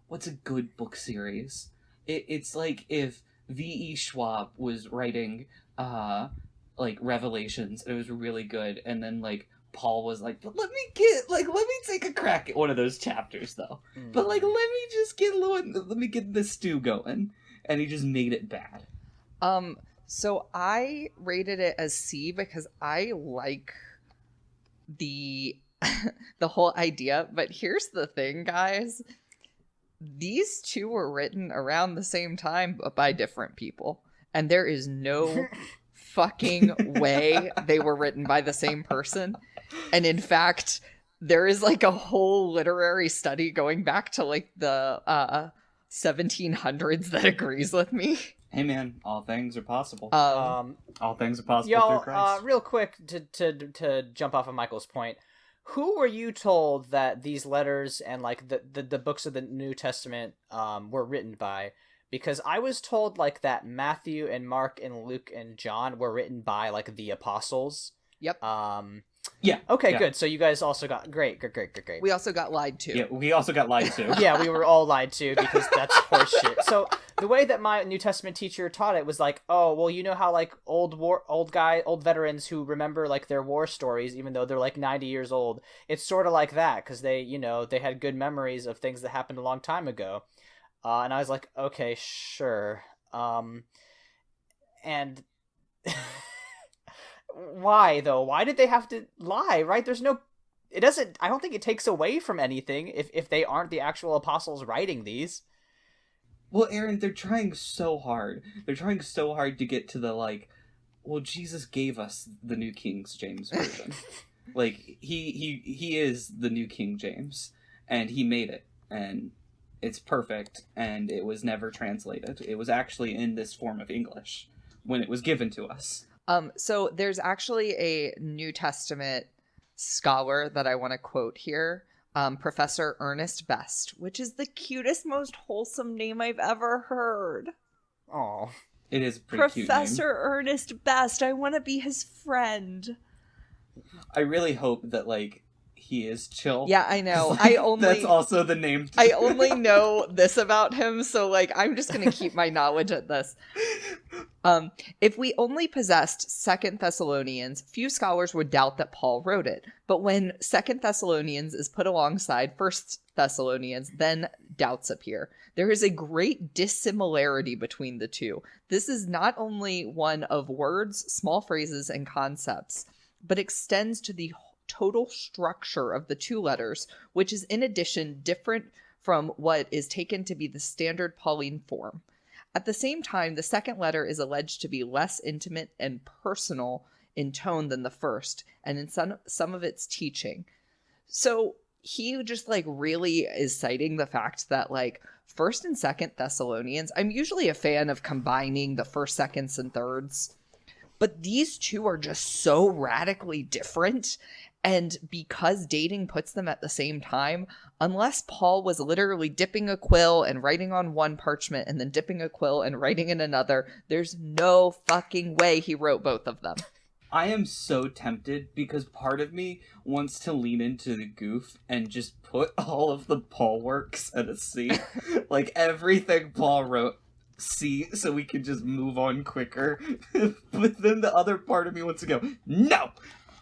what's a good book series? It's like if V.E. Schwab was writing like Revelations, and it was really good, and then like Paul was like, but let me take a crack at one of those chapters though. But like, let me get this stew going, and he just made it bad. So I rated it as C because I like the the whole idea, but here's the thing, guys. These two were written around the same time, but by different people. And there is no fucking way they were written by the same person. And in fact, there is like a whole literary study going back to like the 1700s that agrees with me. Hey man, all things are possible. All things are possible y'all, through Christ. real quick to jump off of Michael's point, who were you told that these letters and like the books of the New Testament were written by? Because I was told like that Matthew and Mark and Luke and John were written by like the apostles. Yep. Yeah. Okay, yeah. good. So you guys also got great. We also got lied to. Yeah, we also got lied to. Yeah, we were all lied to because that's horseshit. So the way that my New Testament teacher taught it was like, oh, well, you know how like old veterans who remember like their war stories, even though they're like 90 years old, it's sort of like that because they had good memories of things that happened a long time ago. And I was like, okay, sure. And why though? Why did they have to lie? Right? I don't think it takes away from anything if they aren't the actual apostles writing these. Well, Aaron, they're trying so hard. They're trying so hard to get to the like, well, Jesus gave us the New King James version. Like he is the New King James, and he made it, and it's perfect, and it was never translated. It was actually in this form of English when it was given to us. So there's actually a New Testament scholar that I want to quote here, Professor Ernest Best, which is the cutest, most wholesome name I've ever heard. Oh, it is a pretty cute name. Professor Ernest Best. I want to be his friend. I really hope that like he is chill. Yeah, I know. That's also the name. I only know this about him, so like I'm just gonna keep my knowledge at this. If we only possessed 2 Thessalonians, few scholars would doubt that Paul wrote it. But when 2 Thessalonians is put alongside 1 Thessalonians, then doubts appear. There is a great dissimilarity between the two. This is not only one of words, small phrases, and concepts, but extends to the total structure of the two letters, which is in addition different from what is taken to be the standard Pauline form. At the same time, the second letter is alleged to be less intimate and personal in tone than the first, and in some of its teaching. So he just like really is citing the fact that like 1st and 2nd Thessalonians, I'm usually a fan of combining the 1st, 2nds, and 3rds, but these two are just so radically different. And because dating puts them at the same time, unless Paul was literally dipping a quill and writing on one parchment and then dipping a quill and writing in another, there's no fucking way he wrote both of them. I am so tempted because part of me wants to lean into the goof and just put all of the Paul works at a C. Like everything Paul wrote, C, so we can just move on quicker. But then the other part of me wants to go, no!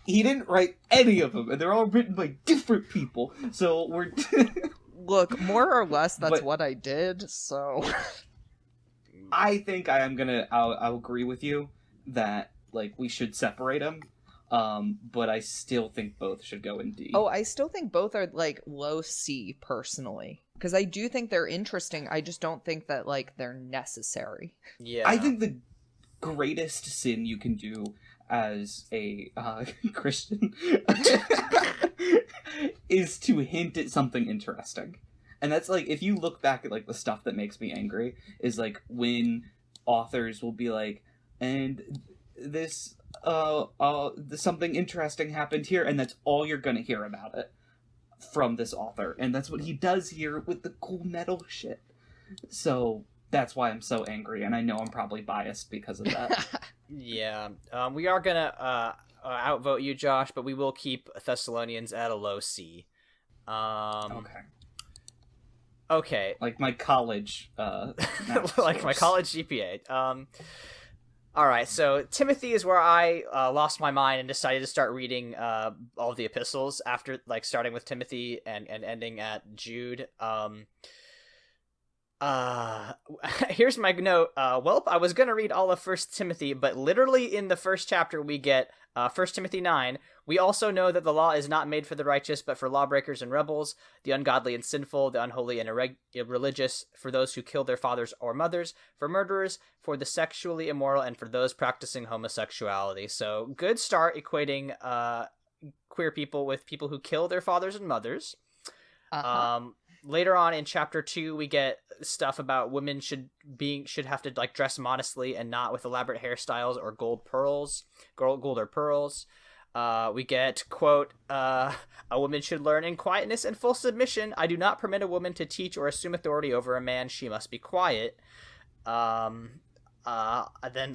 He didn't write any of them, and they're all written by different people, so we're... Look, more or less, that's what I did, so... I think I'll agree with you that, like, we should separate them, but I still think both should go in D. Oh, I still think both are, like, low C, personally. Because I do think they're interesting, I just don't think that, like, they're necessary. Yeah. I think the greatest sin you can do as a Christian is to hint at something interesting. And that's like, if you look back at like the stuff that makes me angry is like when authors will be like, and this something interesting happened here, and that's all you're gonna hear about it from this author. And that's what he does here with the cool metal shit. So that's why I'm so angry, and I know I'm probably biased because of that. Yeah, we are gonna outvote you, Josh, but we will keep Thessalonians at a low C. Okay. Like my college, like my college GPA. All right, so Timothy is where I lost my mind and decided to start reading all of the epistles after, like, starting with Timothy and ending at Jude. Here's my note. Well, I was gonna read all of 1 Timothy, but literally in the first chapter we get 1 Timothy 9. We also know that the law is not made for the righteous, but for lawbreakers and rebels, the ungodly and sinful, the unholy and irreligious, for those who kill their fathers or mothers, for murderers, for the sexually immoral, and for those practicing homosexuality. So, good start equating queer people with people who kill their fathers and mothers. Later on in chapter 2, we get stuff about women should have to, like, dress modestly and not with elaborate hairstyles or gold or pearls. We get, quote, a woman should learn in quietness and full submission. I do not permit a woman to teach or assume authority over a man. She must be quiet. Then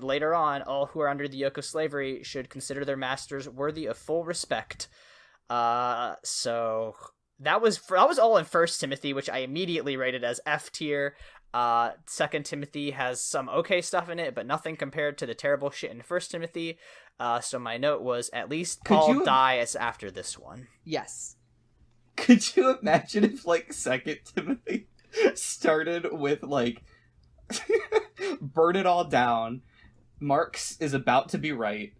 later on, all who are under the yoke of slavery should consider their masters worthy of full respect. So that was all in 1 Timothy, which I immediately rated as F tier. 2 Timothy has some okay stuff in it, but nothing compared to the terrible shit in 1 Timothy. So my note was, at least Paul dies after this one. Yes. Could you imagine if, like, 2 Timothy started with, like, burn it all down, Marx is about to be right,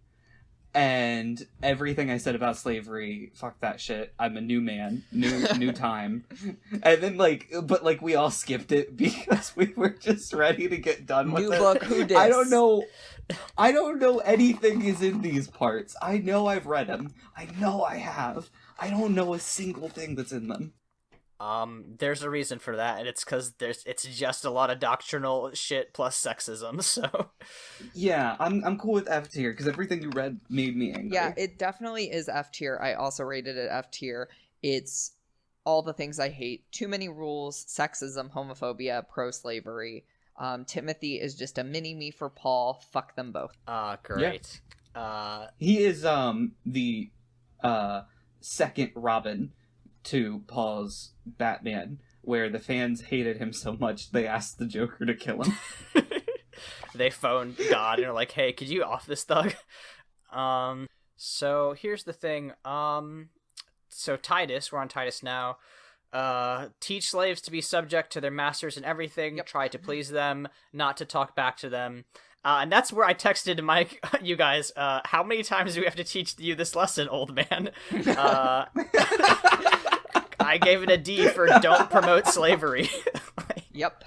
and everything I said about slavery, fuck that shit, I'm a new man, new time. And then, like, but, like, we all skipped it because we were just ready to get done with it. New book, who dis? I don't know anything is in these parts. I know I've read them. I know I have. I don't know a single thing that's in them. There's a reason for that, and it's because it's just a lot of doctrinal shit plus sexism, so... Yeah, I'm cool with F tier, because everything you read made me angry. Yeah, it definitely is F tier. I also rated it F tier. It's all the things I hate. Too many rules, sexism, homophobia, pro-slavery. Timothy is just a mini-me for Paul. Fuck them both. Great. Yeah. He is, the, second Robin to Paul's Batman, where the fans hated him so much they asked the Joker to kill him. They phoned God and are like, hey, could you off this thug? So here's the thing. So Titus, we're on Titus now. Teach slaves to be subject to their masters in everything. Yep. Try to please them, not to talk back to them. And that's where I texted Mike, you guys, how many times do we have to teach you this lesson, old man? I gave it a D for don't promote slavery. Yep.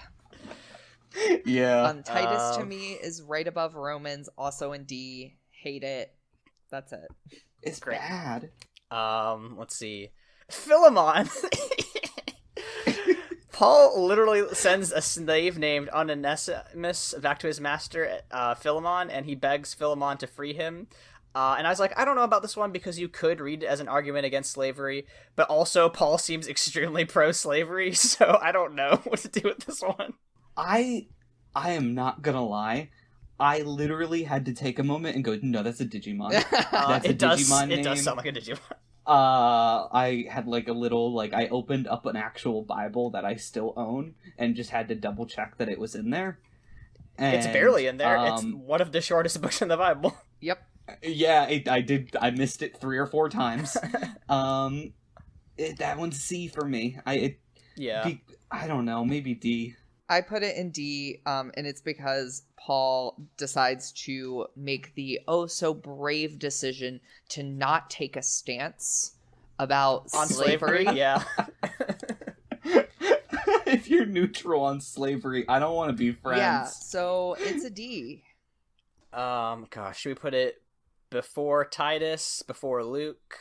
Yeah. Titus to me is right above Romans, also in D. Hate it. That's it. It's great. Bad. Let's see. Philemon. Paul literally sends a slave named Onesimus back to his master, Philemon, and he begs Philemon to free him. And I was like, I don't know about this one because you could read it as an argument against slavery, but also Paul seems extremely pro-slavery, so I don't know what to do with this one. I am not gonna lie. I literally had to take a moment and go, no, that's a Digimon. That's a Digimon name. It does sound like a Digimon. I had like a little, like, I opened up an actual Bible that I still own and just had to double check that it was in there. And, it's barely in there. It's one of the shortest books in the Bible. Yep. Yeah, I missed it 3 or 4 times. That one's C for me. I don't know, maybe D. I put it in D, and it's because Paul decides to make the so brave decision to not take a stance about on slavery. Yeah. If you're neutral on slavery, I don't want to be friends. Yeah, so it's a D. Gosh, should we put it before Titus, before Luke,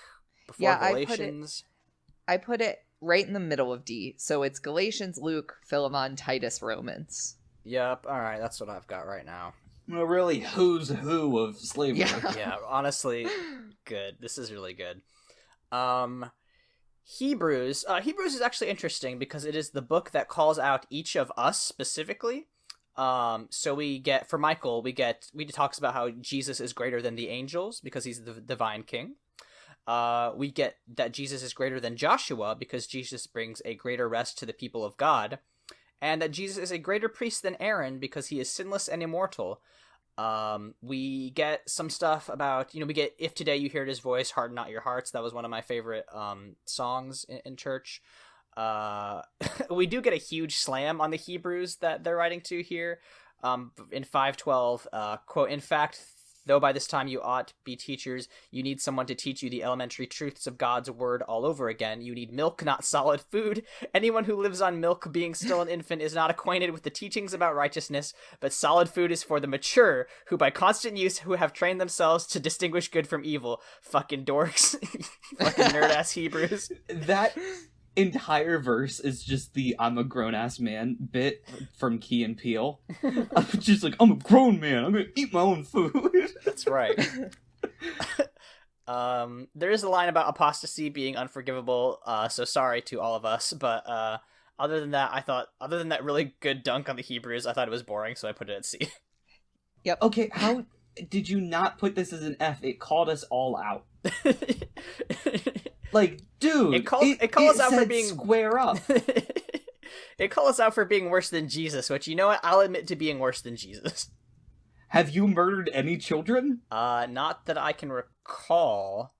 before Galatians? I put it right in the middle of D. So it's Galatians, Luke, Philemon, Titus, Romans. Yep. All right. That's what I've got right now. Well, really, who's who of slavery. Yeah. Honestly, good. This is really good. Hebrews. Hebrews is actually interesting because it is the book that calls out each of us specifically. So we get, for Michael, we talks about how Jesus is greater than the angels because he's the divine king. We get that Jesus is greater than Joshua because Jesus brings a greater rest to the people of God, and that Jesus is a greater priest than Aaron because he is sinless and immortal. We get some stuff about, we get If Today You Heard His Voice, Harden Not Your Hearts. That was one of my favorite songs in church. We do get a huge slam on the Hebrews that they're writing to here. In 5:12, quote, "In fact, though by this time you ought be teachers, you need someone to teach you the elementary truths of God's word all over again. You need milk, not solid food. Anyone who lives on milk, being still an infant, is not acquainted with the teachings about righteousness, but solid food is for the mature, who by constant use who have trained themselves to distinguish good from evil." Fucking dorks. Fucking nerd-ass Hebrews. That entire verse is just the "I'm a grown-ass man" bit from Key and Peele. I'm just like, I'm a grown man, I'm gonna eat my own food. That's right. There is a line about apostasy being unforgivable, so sorry to all of us, but other than that really good dunk on the Hebrews, I thought it was boring, so I put it at C. Yep. Okay, how did you not put this as an F? It called us all out. Like, dude, it called us out for being square up. It called us out for being worse than Jesus, which, you know what, I'll admit to being worse than Jesus. Have you murdered any children? Not that I can recall,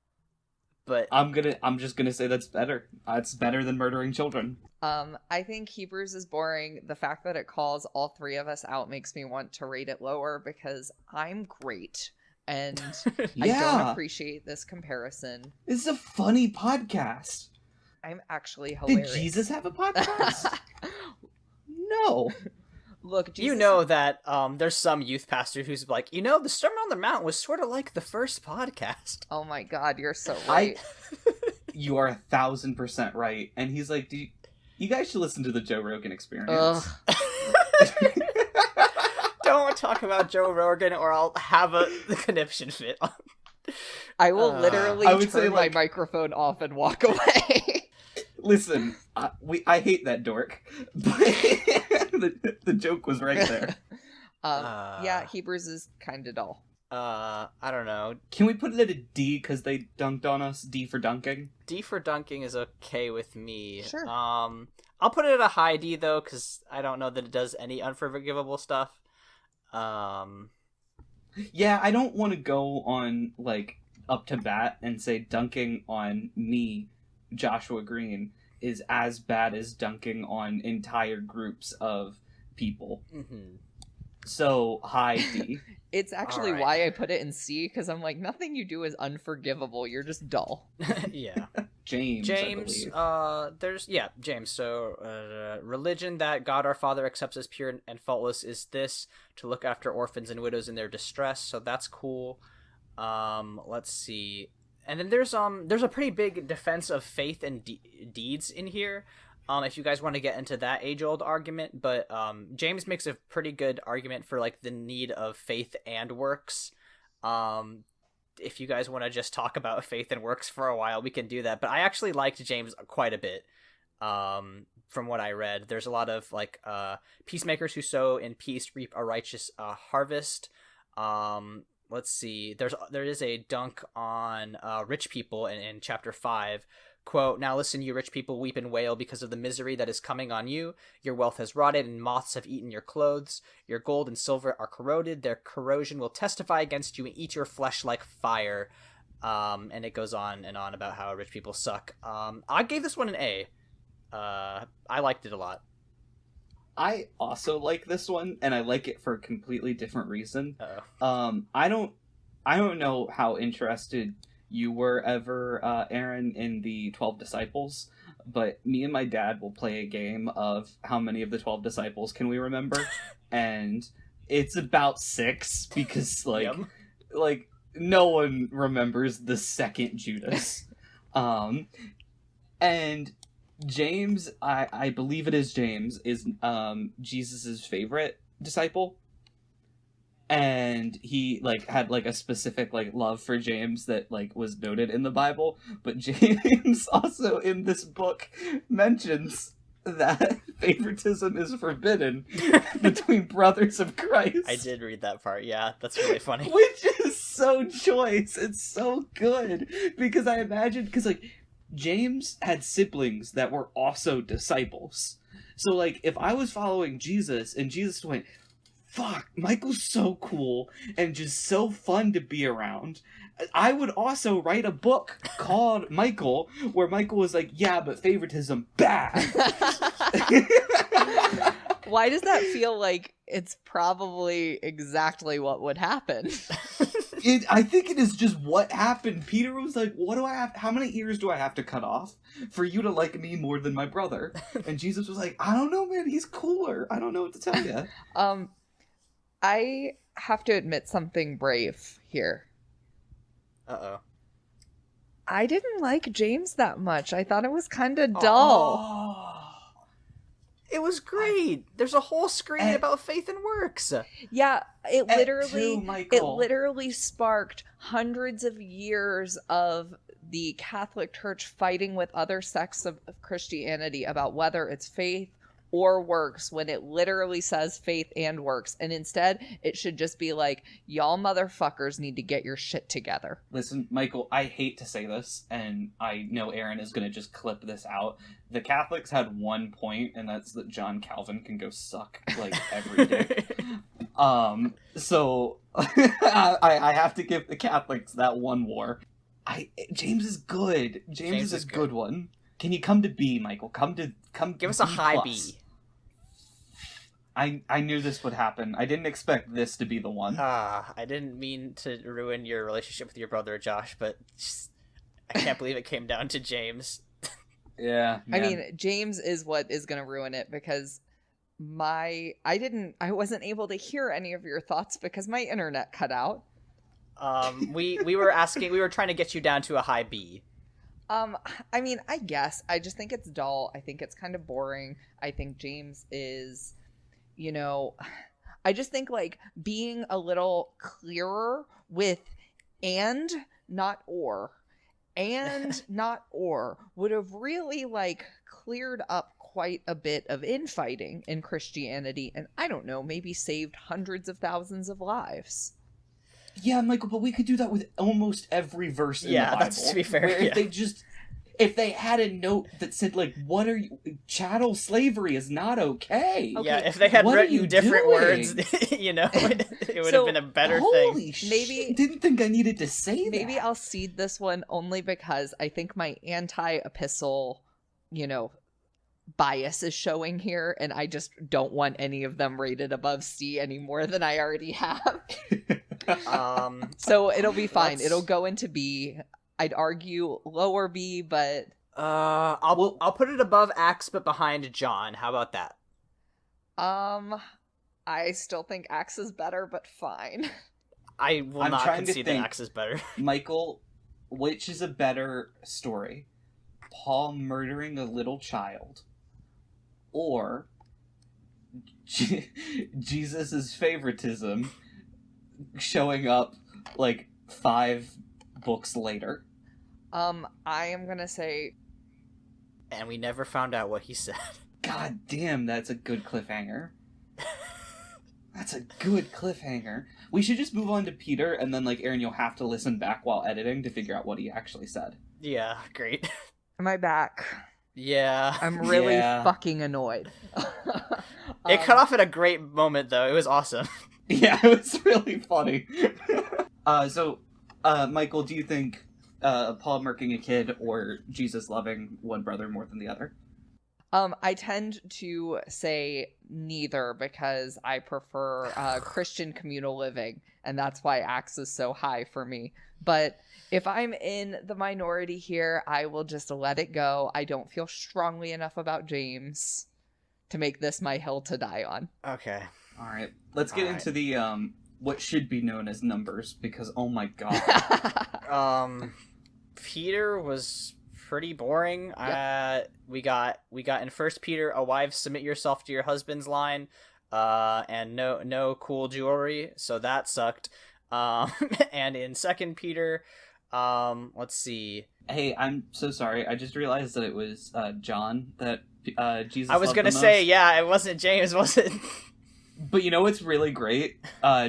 but I'm just gonna say that's better. It's better than murdering children. I think Hebrews is boring. The fact that it calls all 3 of us out makes me want to rate it lower because I'm great. And I don't appreciate this comparison. This is a funny podcast. I'm actually hilarious. Did Jesus have a podcast? No. Look, Jesus... You know that there's some youth pastor who's like, the Sermon on the Mount was sort of like the first podcast. Oh my god, you're so right. You are 1,000% right. And he's like, you guys should listen to the Joe Rogan Experience. Don't talk about Joe Rogan or I'll have the conniption fit. I will literally turn my microphone off and walk away. Listen, I hate that dork, but the joke was right there. Yeah, Hebrews is kind of dull. I don't know. Can we put it at a D because they dunked on us? D for dunking? D for dunking is okay with me. Sure. I'll put it at a high D, though, because I don't know that it does any unforgivable stuff. Yeah, I don't want to go on, like, up to bat and say dunking on me, Joshua Green, is as bad as dunking on entire groups of people. Mm-hmm. So, high D. It's actually why I put it in C, because I'm like, nothing you do is unforgivable. You're just dull. Yeah. James, James, James. So, religion that God our Father accepts as pure and faultless is this, to look after orphans and widows in their distress. So that's cool. Let's see. And then there's a pretty big defense of faith and deeds in here. If you guys want to get into that age-old argument, but James makes a pretty good argument for like the need of faith and works. if you guys want to just talk about faith and works for a while, we can do that. But I actually liked James quite a bit. From what I read, there's a lot of like peacemakers who sow in peace reap a righteous harvest. Let's see. There is a dunk on rich people in chapter 5. Quote, "Now listen, you rich people, weep and wail because of the misery that is coming on you. Your wealth has rotted and moths have eaten your clothes. Your gold and silver are corroded. Their corrosion will testify against you and eat your flesh like fire." And it goes on and on about how rich people suck. I gave this one an A. I liked it a lot. I also like this one, and I like it for a completely different reason. Uh-oh. I don't know how interested you were ever, Aaron, in the 12 disciples, but me and my dad will play a game of how many of the 12 disciples can we remember, and it's about 6 because like no one remembers the second Judas, and James, I believe it is James, is Jesus's favorite disciple. And he like had like a specific like love for James that like was noted in the Bible, but James also in this book mentions that favoritism is forbidden between brothers of Christ. I did read that part. Yeah, that's really funny. Which is so choice. It's so good because I imagine because like James had siblings that were also disciples. So like if I was following Jesus and Jesus went, "Fuck, Michael's so cool and just so fun to be around," I would also write a book called Michael, where Michael was like, "Yeah, but favoritism, bad." Why does that feel like it's probably exactly what would happen? I think it is just what happened. Peter was like, "What do I have? How many ears do I have to cut off for you to like me more than my brother?" And Jesus was like, "I don't know, man. He's cooler. I don't know what to tell you." I have to admit something brave here. Uh-oh. I didn't like James that much. I thought it was kind of dull. Oh. It was great. There's a whole screen about faith and works. Yeah, it Michael. literally sparked hundreds of years of the Catholic Church fighting with other sects of Christianity about whether it's faith or works, when it literally says faith and works. And instead, it should just be like, y'all motherfuckers need to get your shit together. Listen, Michael, I hate to say this, and I know Aaron is going to just clip this out. The Catholics had one point, and that's that John Calvin can go suck, like, every day. So, I have to give the Catholics that one war. James is good. James is a good one. Can you come to B, Michael? Come Give us a high B. I knew this would happen. I didn't expect this to be the one. I didn't mean to ruin your relationship with your brother, Josh, but I can't believe it came down to James. Yeah, man. I mean, James is what is going to ruin it, because I wasn't able to hear any of your thoughts because my internet cut out. We were trying to get you down to a high B. I mean, I guess. I just think it's dull. I think it's kind of boring. I think James is, I just think, like, being a little clearer with and, not or, and not or would have really, like, cleared up quite a bit of infighting in Christianity, and I don't know, maybe saved hundreds of thousands of lives. Yeah, Michael, but we could do that with almost every verse in the Bible. Yeah, that's, to be fair. Where if they had a note that said, like, chattel slavery is not okay. Yeah, if they had written different words, it would have been a better thing. Maybe didn't think I needed to say that. Maybe I'll cede this one only because I think my anti-epistle, bias is showing here, and I just don't want any of them rated above C any more than I already have. So it'll be fine. It'll go into B. I'd argue lower B, but I'll put it above Acts but behind John. How about that? I still think Acts is better, but fine. I will not concede that Acts is better. Michael, which is a better story? Paul murdering a little child, or Jesus' favoritism showing up like 5 books later. I am gonna say, And we never found out what he said. God damn, that's a good cliffhanger. That's a good cliffhanger. We should just move on to Peter, and then, like, Aaron, you'll have to listen back while editing to figure out what he actually said. Yeah, great. am I back? Yeah. I'm really Yeah. fucking annoyed. It cut off at a great moment, though. It was awesome. Yeah, it was really funny. So, Michael, do you think Paul murking a kid or Jesus loving one brother more than the other? I tend to say neither because I prefer Christian communal living, and that's why Axe is so high for me. But if I'm in the minority here, I will just let it go. I don't feel strongly enough about James to make this my hill to die on. Okay. All right, let's get into the what should be known as numbers, because oh my god. Peter was pretty boring. Yep. We got in First Peter, a wife submit yourself to your husband's line, and no cool jewelry, so that sucked. And in Second Peter, let's see. Hey, I'm so sorry. I just realized that it was John that Jesus. I was loved gonna the say, most. yeah, it wasn't James, was it? But you know what's really great?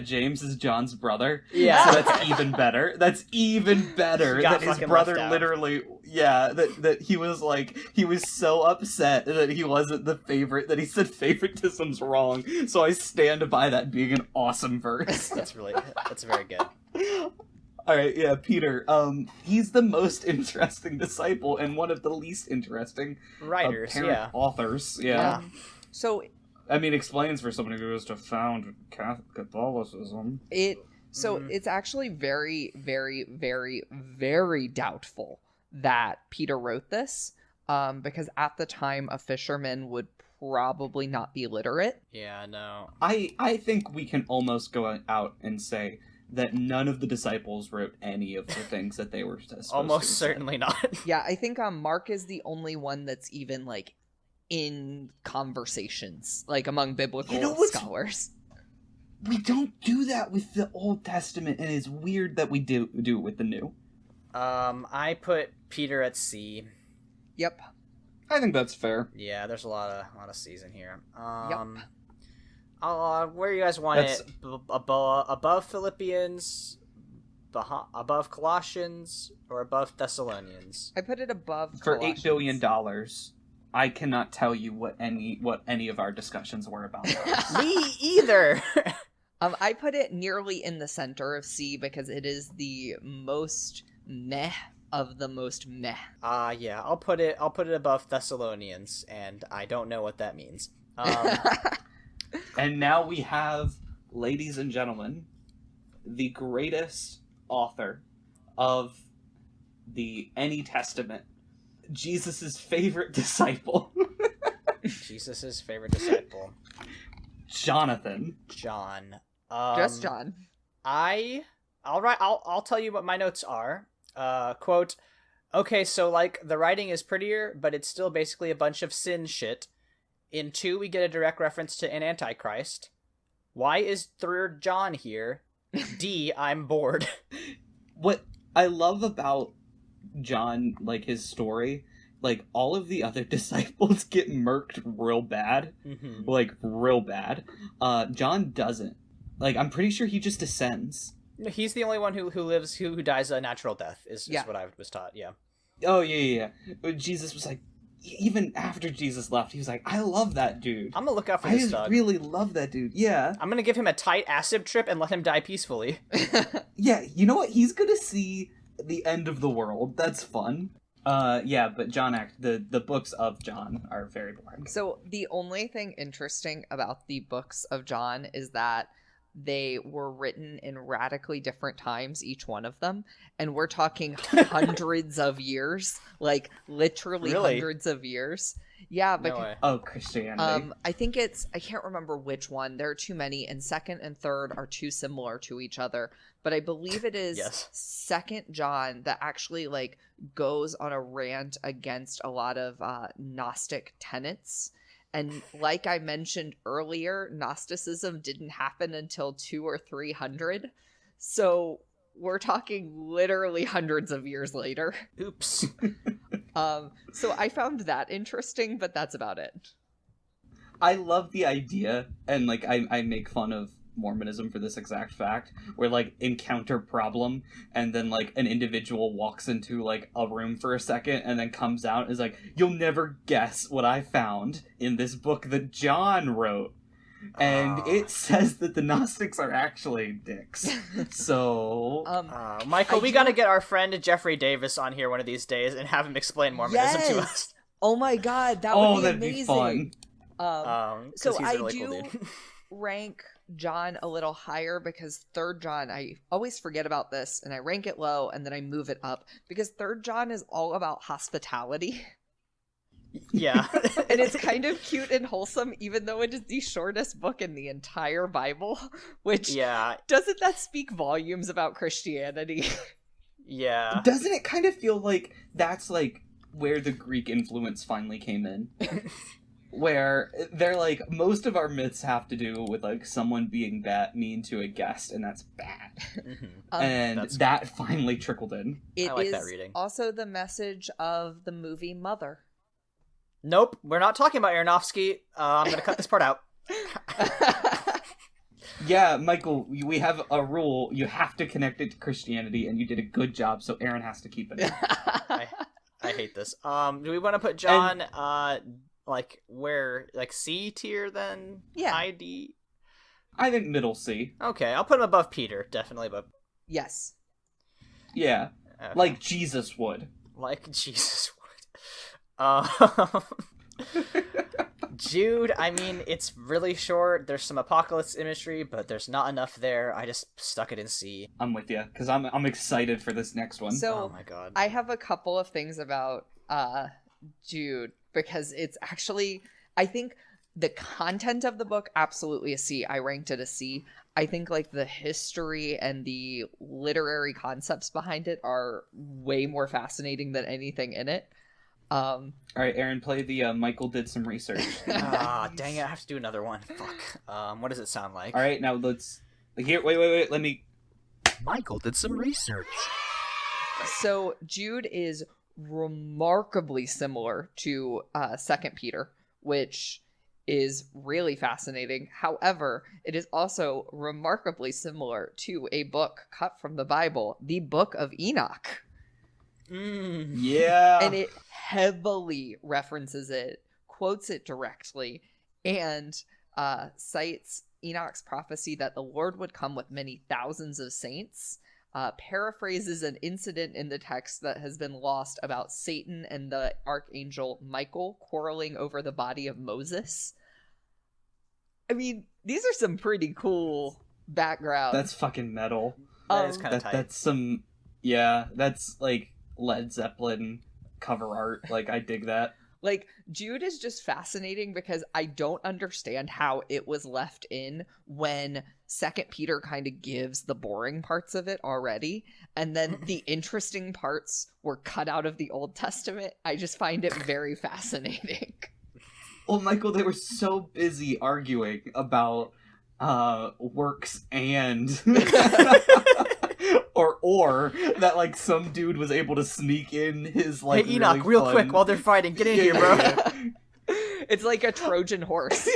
James is John's brother. Yeah. So that's even better. That's even better. Got That his fucking brother left out. literally, that he was so upset that he wasn't the favorite, that he said favoritism's wrong. So I stand by that being an awesome verse. That's very good. Alright, yeah, Peter. He's the most interesting disciple and one of the least interesting Writers, apparent yeah. authors. Yeah. So I mean, explains for someone who was to found Catholicism. it's actually very, very, very, very doubtful that Peter wrote this, because at the time a fisherman would probably not be literate. Yeah, no. I think we can almost go out and say that none of the disciples wrote any of the things that they were supposed to. Almost certainly not. Yeah, I think Mark is the only one that's even like in conversations, like among biblical scholars. We don't do that with the Old Testament, and it's weird that we do it with the New. I put Peter at C. Yep. I think that's fair. Yeah, there's a lot of C's in here. Yep. Where you guys want That's- it? Above Philippians, above Colossians, or above Thessalonians? I put it above For Colossians. $8 billion, I cannot tell you what any of our discussions were about. Me either. I put it nearly in the center of C because it is the most meh of the most meh. Yeah, I'll put it above Thessalonians, and I don't know what that means. And now we have, ladies and gentlemen, the greatest author of the Any Testament, Jesus' favorite disciple. Jesus' favorite disciple, Jonathan. John. Just John. I'll tell you what my notes are. Quote, okay, so like the writing is prettier, but it's still basically a bunch of sin shit. In 2, we get a direct reference to an Antichrist. Why is 3rd John here? D, I'm bored. What I love about John, like his story, like all of the other disciples get murked real bad. Mm-hmm. Like real bad. John doesn't. Like I'm pretty sure he just descends. He's the only one who lives, who dies a natural death, is what I was taught, yeah. Oh, yeah. But Jesus was like, even after Jesus left, he was like, I love that dude. I'm gonna look out for I this dog. really love that dude. Yeah. I'm gonna give him a tight acid trip and let him die peacefully. Yeah, you know what? He's gonna see the end of the world. That's fun. Yeah, but the books of John are very boring. So the only thing interesting about the books of John is that they were written in radically different times, each one of them, and we're talking hundreds of years, like literally hundreds of years. Yeah, No way. Oh, Christianity. I think I can't remember which one. There are too many, and 2nd and 3rd are too similar to each other. But I believe it is Yes. 2nd John that actually like goes on a rant against a lot of Gnostic tenets. And like I mentioned earlier, Gnosticism didn't happen until 200 or 300. So we're talking literally hundreds of years later. Oops. So I found that interesting, but that's about it. I love the idea, and like I make fun of Mormonism for this exact fact, where like encounter problem, and then like an individual walks into like a room for a second and then comes out and is like, you'll never guess what I found in this book that John wrote. And it says that the Gnostics are actually dicks. So Michael, we gotta get our friend Jeffrey Davis on here one of these days and have him explain Mormonism to us. Oh my god, that would be that'd amazing. be fun. So I really do cool rank John a little higher because 3rd John, I always forget about this, and I rank it low and then I move it up because 3rd John is all about hospitality. Yeah. And it's kind of cute and wholesome, even though it is the shortest book in the entire Bible, which doesn't that speak volumes about Christianity? Yeah. Doesn't it kind of feel like that's like where the Greek influence finally came in? Where they're like, most of our myths have to do with like someone being mean to a guest, and that's bad. And that finally trickled in. It I like is that reading. Also the message of the movie Mother. Nope, we're not talking about Aronofsky. I'm gonna cut this part out. Yeah, Michael, we have a rule. You have to connect it to Christianity, and you did a good job, so Aaron has to keep it in. I hate this. Do we want to put John, like, where, like, C tier then? Yeah. ID? I think middle C. Okay, I'll put him above Peter, definitely above. Yes. Yeah, Okay. like Jesus would. Like Jesus would. Jude, I mean, it's really short. There's some apocalypse imagery, but there's not enough there. I just stuck it in C. I'm with you, because I'm excited for this next one. So, oh my god. I have a couple of things about Jude, because it's actually, I think the content of the book, absolutely a C. I ranked it a C. I think like the history and the literary concepts behind it are way more fascinating than anything in it. All right, Aaron, play the Michael did some research. Dang it, I have to do another one. Fuck. What does it sound like? All right, now let's... Here, wait, let me... Michael did some research. So Jude is remarkably similar to 2nd Peter, which is really fascinating. However, it is also remarkably similar to a book cut from the Bible, the Book of Enoch. Yeah. And it heavily references it, quotes it directly, and cites Enoch's prophecy that the Lord would come with many thousands of saints, paraphrases an incident in the text that has been lost about Satan and the archangel Michael quarreling over the body of Moses. I mean, these are some pretty cool backgrounds. That's fucking metal. That is kind of tight. That's some... Yeah, that's like Led Zeppelin cover art. Like, I dig that. Like, Jude is just fascinating because I don't understand how it was left in when 2nd Peter kind of gives the boring parts of it already, and then the interesting parts were cut out of the Old Testament. I just find it very fascinating. Well, Michael, they were so busy arguing about works and... or that like some dude was able to sneak in his like hey Enoch, really real fun... quick while they're fighting, get in here, bro. It's like a Trojan horse.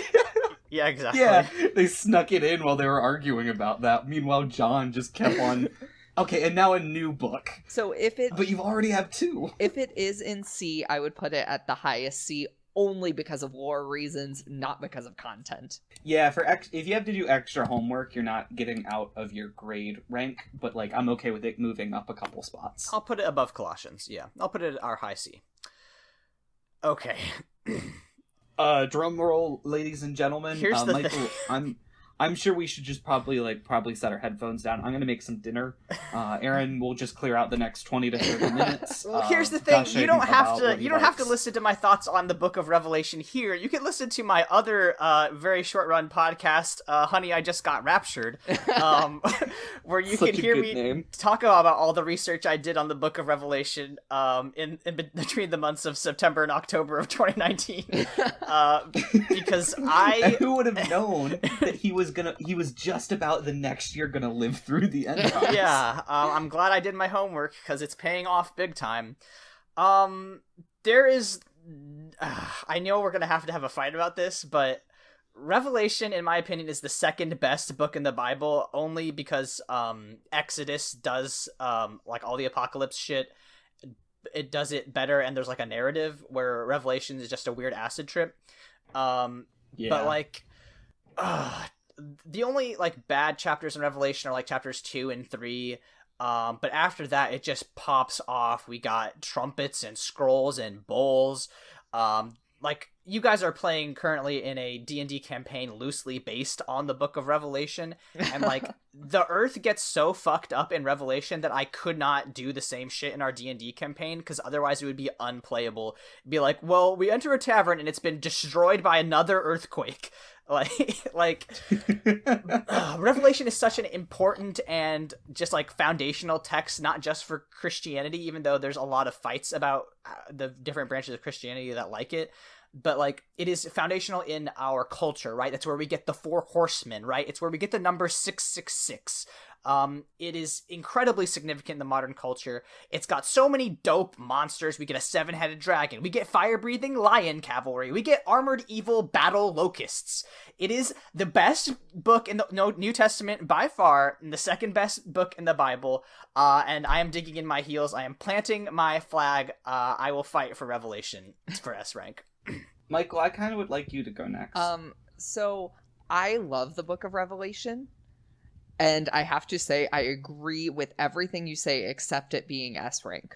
Yeah, exactly. Yeah, they snuck it in while they were arguing about that. Meanwhile, John just kept on. Okay, and now a new book. So but you already have 2. If it is in C, I would put it at the highest C, only because of lore reasons, not because of content. Yeah, if you have to do extra homework, you're not getting out of your grade rank, but like I'm okay with it moving up a couple spots. I'll put it above Colossians. Yeah, I'll put it at our high C. Okay. Drum roll, ladies and gentlemen. Here's the Michael, I'm sure we should just probably set our headphones down. I'm gonna make some dinner. Aaron will just clear out the next 20 to 30 minutes. Well, here's the thing: you don't have to listen to my thoughts on the Book of Revelation here. You can listen to my other very short run podcast, "Honey, I Just Got Raptured," where you can hear me talk about all the research I did on the Book of Revelation in between the months of September and October of 2019. Because who would have known that he was was just about the next year gonna live through the end times. Yeah, I'm glad I did my homework because it's paying off big time. There is, I know we're gonna have to have a fight about this, but Revelation, in my opinion, is the second best book in the Bible, only because Exodus does like all the apocalypse shit. It does it better, and there's like a narrative, where Revelation is just a weird acid trip. But like, the only like bad chapters in Revelation are like chapters 2 and 3. But after that, it just pops off. We got trumpets and scrolls and bowls. Like, you guys are playing currently in a D&D campaign loosely based on the Book of Revelation, and like the Earth gets so fucked up in Revelation that I could not do the same shit in our D&D campaign, because otherwise it would be unplayable. It'd be like, well, we enter a tavern and it's been destroyed by another earthquake. Revelation is such an important and just like foundational text, not just for Christianity, even though there's a lot of fights about the different branches of Christianity that like it. But like, it is foundational in our culture, right? That's where we get the 4 horsemen, right? It's where we get the number 666. It is incredibly significant in the modern culture. It's got so many dope monsters. We get a 7-headed dragon. We get fire-breathing lion cavalry. We get armored evil battle locusts. It is the best book in the New Testament by far, and the second best book in the Bible. And I am digging in my heels. I am planting my flag. I will fight for Revelation for S rank. Michael, I kind of would like you to go next. So I love the Book of Revelation. And I have to say, I agree with everything you say except it being S rank.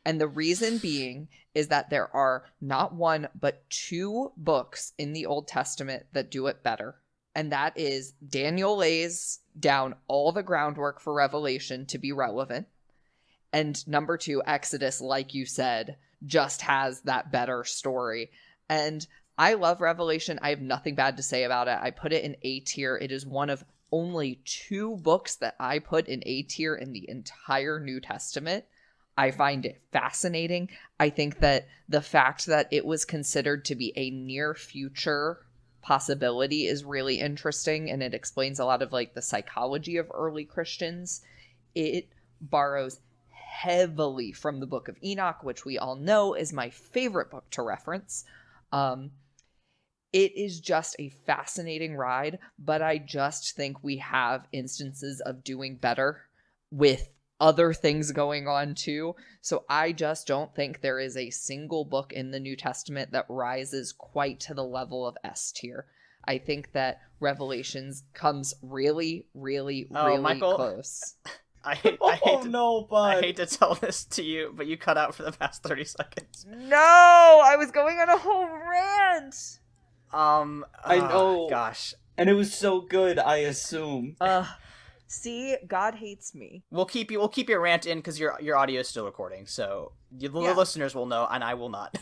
And the reason being is that there are not 1, but 2 books in the Old Testament that do it better. And that is, Daniel lays down all the groundwork for Revelation to be relevant. And number 2, Exodus, like you said, just has that better story. And I love Revelation. I have nothing bad to say about it. I put it in A tier. It is one of only 2 books that I put in A tier in the entire New Testament. I find it fascinating. I think that the fact that it was considered to be a near future possibility is really interesting, and it explains a lot of like the psychology of early Christians. It borrows heavily from the Book of Enoch, which we all know is my favorite book to reference. It is just a fascinating ride, but I just think we have instances of doing better with other things going on too. So I just don't think there is a single book in the New Testament that rises quite to the level of S tier. I think that Revelations comes really, really, really Michael, close. I hate to tell this to you, but you cut out for the past 30 seconds. No, I was going on a whole rant. I know. Gosh. And it was so good, I assume. See, God hates me. We'll keep your rant in because your audio is still recording, so the listeners will know, and I will not.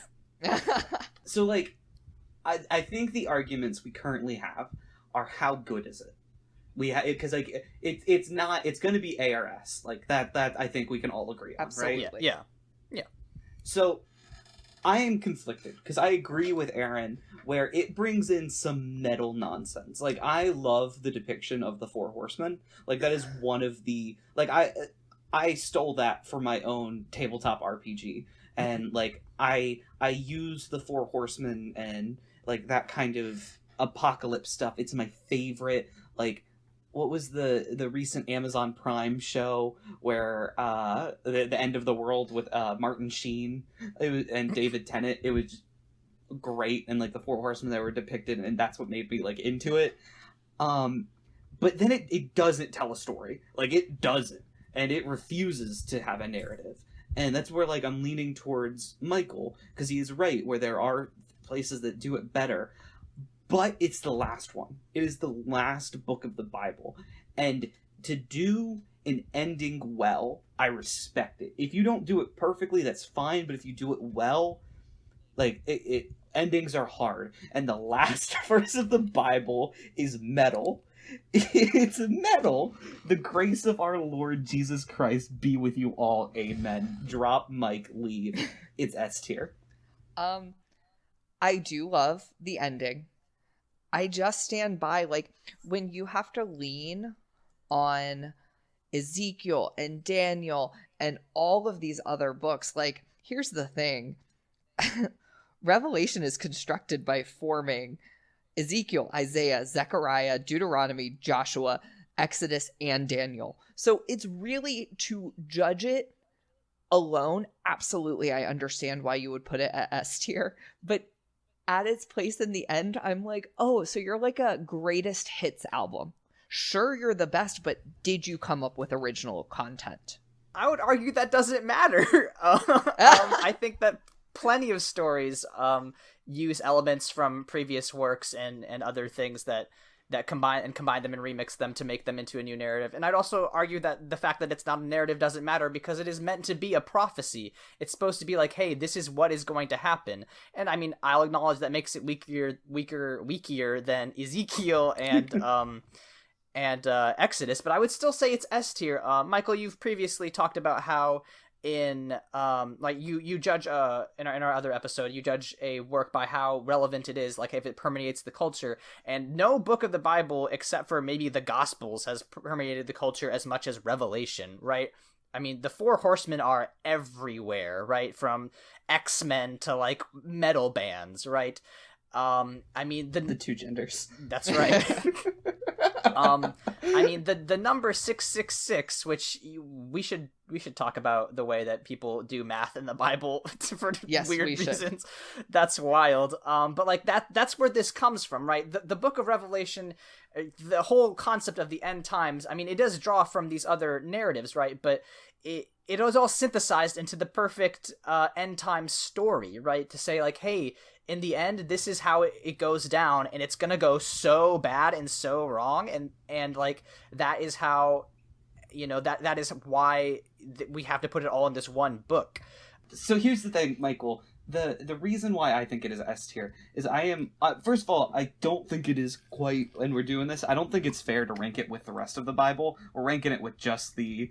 So, like, I think the arguments we currently have are how good is it? Because like it's not, it's going to be ARS, like that I think we can all agree on. Absolutely. Right? Yeah. So I am conflicted because I agree with Aaron where it brings in some metal nonsense. Like, I love the depiction of the 4 horsemen. Like, that is one of the, like, I stole that for my own tabletop RPG, and like I use the 4 horsemen and like that kind of apocalypse stuff. It's my favorite. Like, what was the recent Amazon Prime show where the end of the world with Martin Sheen and David Tennant? It was great, and like the 4 horsemen that were depicted, and that's what made me like into it. But then it doesn't tell a story. Like, it doesn't, and it refuses to have a narrative. And that's where like I'm leaning towards Michael, because he is right, where there are places that do it better. But it's the last one. It is the last book of the Bible. And to do an ending well, I respect it. If you don't do it perfectly, that's fine. But if you do it well, like, endings are hard. And the last verse of the Bible is metal. It's metal. The grace of our Lord Jesus Christ be with you all. Amen. Drop, mic, leave. It's S tier. I do love the ending. I just stand by, like, when you have to lean on Ezekiel and Daniel and all of these other books, like, here's the thing. Revelation is constructed by forming Ezekiel, Isaiah, Zechariah, Deuteronomy, Joshua, Exodus, and Daniel. So it's really, to judge it alone, absolutely, I understand why you would put it at S tier, but at its place in the end, I'm like, oh, so you're like a greatest hits album. Sure, you're the best, but did you come up with original content? I would argue that doesn't matter. I think that plenty of stories use elements from previous works and other things that combine them and remix them to make them into a new narrative. And I'd also argue that the fact that it's not a narrative doesn't matter, because it is meant to be a prophecy. It's supposed to be like, hey, this is what is going to happen. And I mean, I'll acknowledge that makes it weaker than Ezekiel and and Exodus, but I would still say it's S tier. Michael, you've previously talked about how in like you judge in our other episode, you judge a work by how relevant it is, like if it permeates the culture. And no book of the Bible except for maybe the Gospels has permeated the culture as much as Revelation, right? I mean, the Four Horsemen are everywhere, right? From X-Men to like metal bands, right? I mean the two genders. That's right. I mean the number 666, which we should talk about the way that people do math in the Bible for weird reasons. That's wild. But like that's where this comes from, right? The book of Revelation, the whole concept of the end times, I mean, it does draw from these other narratives, right? But it was all synthesized into the perfect end time story, right? To say like, hey, in the end, this is how it goes down, and it's gonna go so bad and so wrong, and like that is how, you know, that is why we have to put it all in this one book. So here's the thing, Michael. The reason why I think it is S tier is I am first of all, I don't think it is quite, and we're doing this, I don't think it's fair to rank it with the rest of the Bible. We're ranking it with just the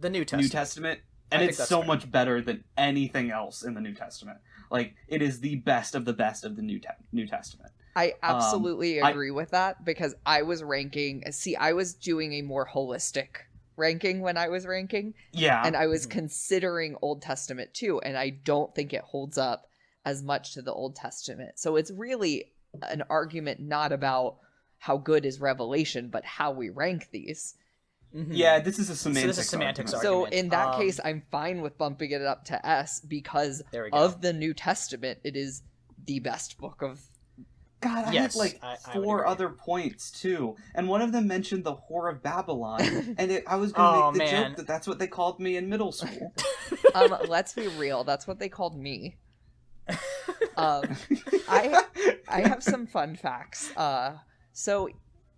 New Testament. And it's so much better than anything else in the New Testament. Like, it is the best of the New Testament. I absolutely agree with that, because I was doing a more holistic ranking when I was ranking. Yeah. And I was considering Old Testament too, and I don't think it holds up as much to the Old Testament. So it's really an argument not about how good is Revelation, but how we rank these. Mm-hmm. Yeah, this is a semantics argument. So in that case, I'm fine with bumping it up to S, because of the New Testament, it is the best book of... God, I had like four other points, too. And one of them mentioned the Whore of Babylon. And I was going to make the joke that that's what they called me in middle school. Let's be real. That's what they called me. I have some fun facts. All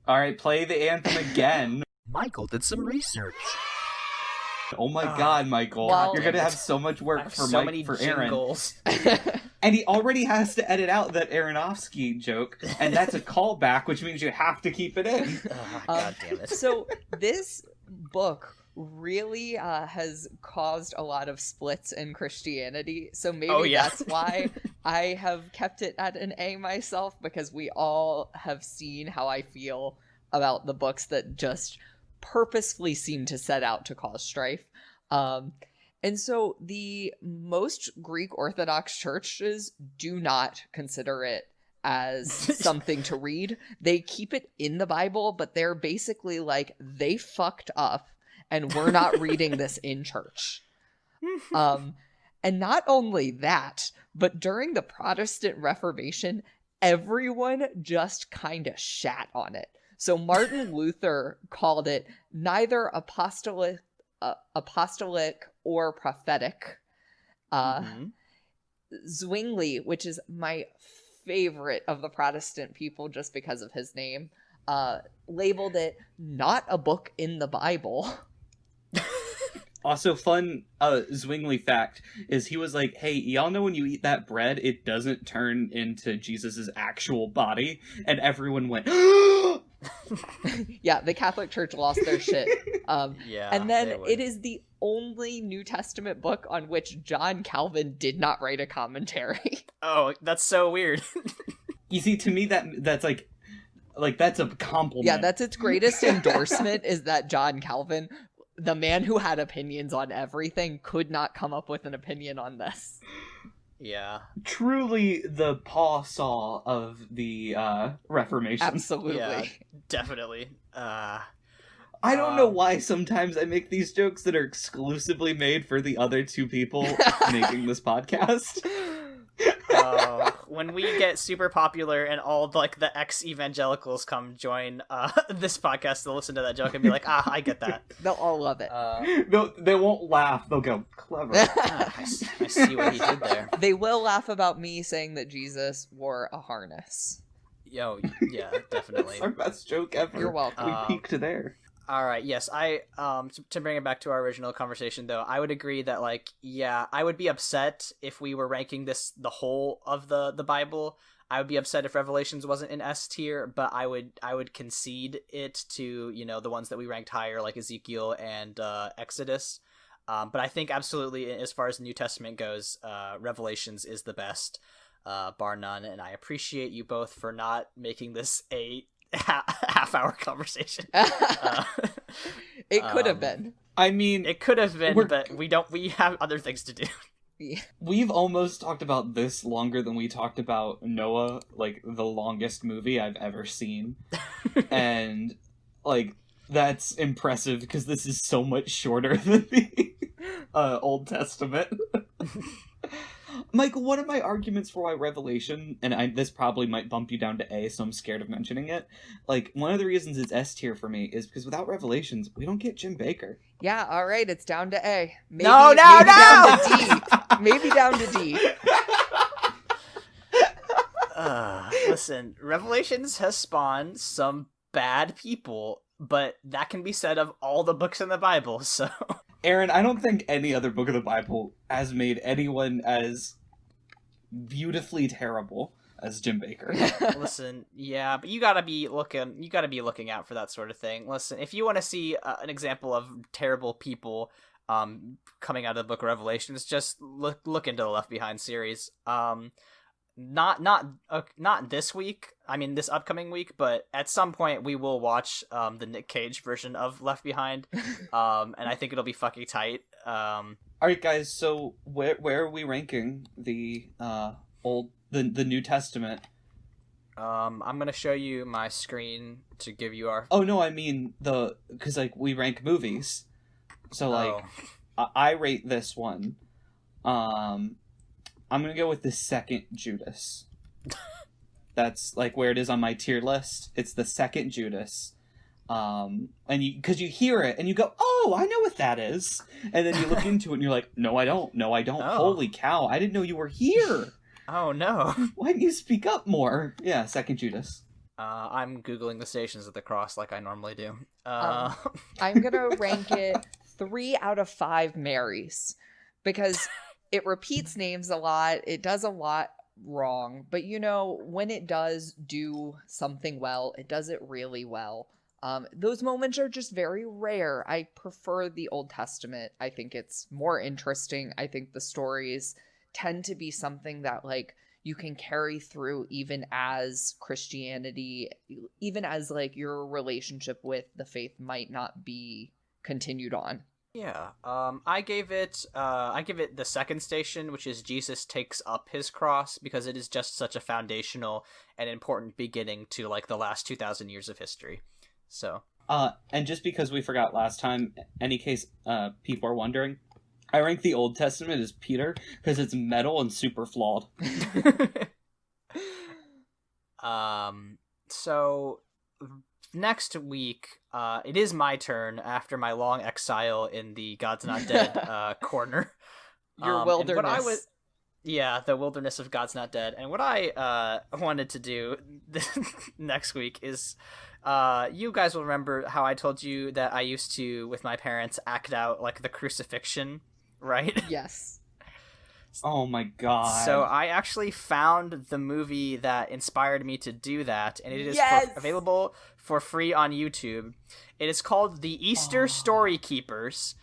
right, play the anthem again. Michael did some research. Oh my God, Michael! You're gonna have so much work for Aaron. And he already has to edit out that Aronofsky joke, and that's a callback, which means you have to keep it in. God damn it! So this book really has caused a lot of splits in Christianity. So maybe that's why I have kept it at an A myself, because we all have seen how I feel about the books that just purposefully seem to set out to cause strife. And so the most Greek Orthodox churches do not consider it as something to read. They keep it in the Bible, but they're basically like, they fucked up and we're not reading this in church. And not only that, but during the Protestant Reformation, everyone just kind of shat on it. So Martin Luther called it neither apostolic or prophetic. Zwingli, which is my favorite of the Protestant people just because of his name, labeled it not a book in the Bible. Also, fun Zwingli fact is he was like, hey, y'all know when you eat that bread, it doesn't turn into Jesus's actual body? And everyone went, Yeah, the Catholic Church lost their shit. And then it is the only New Testament book on which John Calvin did not write a commentary. Oh, that's so weird. You see, to me, that's like that's a compliment. Yeah, that's its greatest endorsement is that John Calvin, the man who had opinions on everything, could not come up with an opinion on this. Yeah. Truly the Paul Saul of the Reformation. Absolutely. Yeah, definitely. I don't know why sometimes I make these jokes that are exclusively made for the other two people making this podcast. When we get super popular and all like the ex-evangelicals come join this podcast to listen to that joke and be like, I get that. They'll all love it. They won't laugh. They'll go, clever. I see what he did there. They will laugh about me saying that Jesus wore a harness. Yo, yeah, definitely. That's our best joke ever. You're welcome. We peaked there. All right, yes, to bring it back to our original conversation, though, I would agree that, like, yeah, I would be upset if we were ranking this the whole of the Bible. I would be upset if Revelations wasn't in S tier, but I would concede it to, you know, the ones that we ranked higher, like Ezekiel and Exodus. But I think absolutely, as far as the New Testament goes, Revelations is the best, bar none, and I appreciate you both for not making this a half-hour conversation. It could have been. I mean, it could have been, but we have other things to do. Yeah. We've almost talked about this longer than we talked about Noah, like the longest movie I've ever seen. And like that's impressive because this is so much shorter than the Old Testament. Michael, one of my arguments for why Revelation, and this probably might bump you down to A, so I'm scared of mentioning it. Like, one of the reasons it's S tier for me is because without Revelations, we don't get Jim Baker. Yeah, all right, it's down to A. Maybe, No! Down to D. Maybe down to D. Listen, Revelations has spawned some bad people, but that can be said of all the books in the Bible, so... Aaron, I don't think any other book of the Bible has made anyone as beautifully terrible as Jim Baker. Listen, yeah, but you gotta be looking out for that sort of thing. Listen, if you want to see an example of terrible people coming out of the book of Revelations, just look into the Left Behind series. Not this week. I mean, this upcoming week, but at some point we will watch the Nick Cage version of Left Behind, and I think it'll be fucking tight. All right, guys. So where are we ranking the the New Testament? I'm gonna show you my screen to give you our. Oh no, I mean because like we rank movies, so like I rate this one. I'm gonna go with the second Judas. That's like where it is on my tier list. It's the second Judas. And because you hear it and you go, oh, I know what that is. And then you look into it and you're like, no, I don't. No, I don't. Oh. Holy cow. I didn't know you were here. Oh, no. Why didn't you speak up more? Yeah, second Judas. I'm Googling the Stations of the Cross like I normally do. I'm going to rank it 3 out of 5 Marys because it repeats names a lot. It does a lot wrong. But, you know, when it does do something well, it does it really well. Those moments are just very rare. I prefer the Old Testament. I think it's more interesting. I think the stories tend to be something that, like, you can carry through even as Christianity, even as, like, your relationship with the faith might not be continued on. Yeah, I gave it the second station, which is Jesus takes up his cross, because it is just such a foundational and important beginning to, like, the last 2,000 years of history. So. And just because we forgot last time, any case people are wondering, I rank the Old Testament as Peter because it's metal and super flawed. So next week, it is my turn after my long exile in the God's Not Dead corner. Your wilderness. The wilderness of God's Not Dead. And what I wanted to do next week is, you guys will remember how I told you that I used to, with my parents, act out, like, the crucifixion, right? Yes. Oh my god. So I actually found the movie that inspired me to do that, and it is available for free on YouTube. It is called The Easter Story Keepers.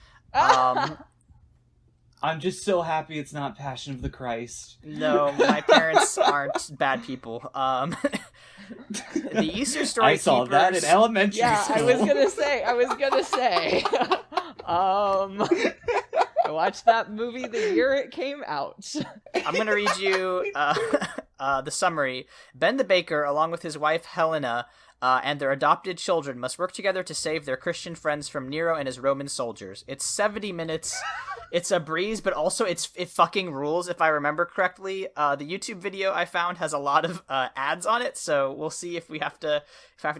I'm just so happy it's not Passion of the Christ. No, my parents aren't bad people. The Easter Story I saw that in elementary school. I was gonna say. I watched that movie the year it came out. I'm going to read you the summary. Ben the baker, along with his wife Helena, and their adopted children must work together to save their Christian friends from Nero and his Roman soldiers. It's 70 minutes. It's a breeze, but also it fucking rules, if I remember correctly. The YouTube video I found has a lot of ads on it, so we'll see if I have to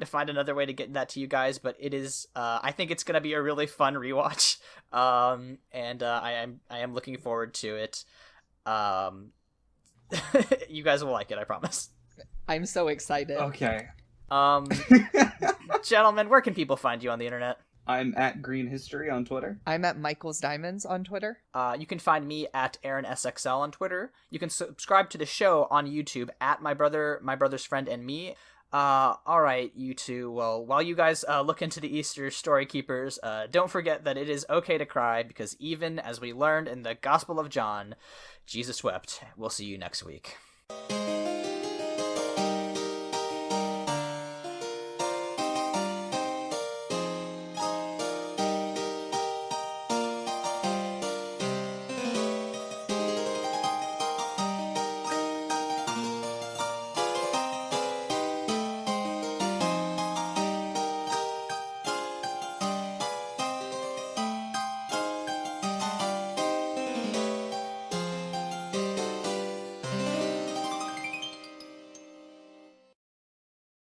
find another way to get that to you guys. But it is, I think it's gonna be a really fun rewatch, and I am looking forward to it. You guys will like it, I promise. I'm so excited. Okay. Gentlemen, where can people find you on the internet? I'm at Green History on Twitter. I'm at Michael's Diamonds on Twitter. You can find me at AaronSXL on Twitter. You can subscribe to the show on YouTube at My Brother's Friend, and Me. All right, you two. Well, while you guys look into the Easter Story Keepers, don't forget that it is okay to cry, because even as we learned in the Gospel of John, Jesus wept. We'll see you next week.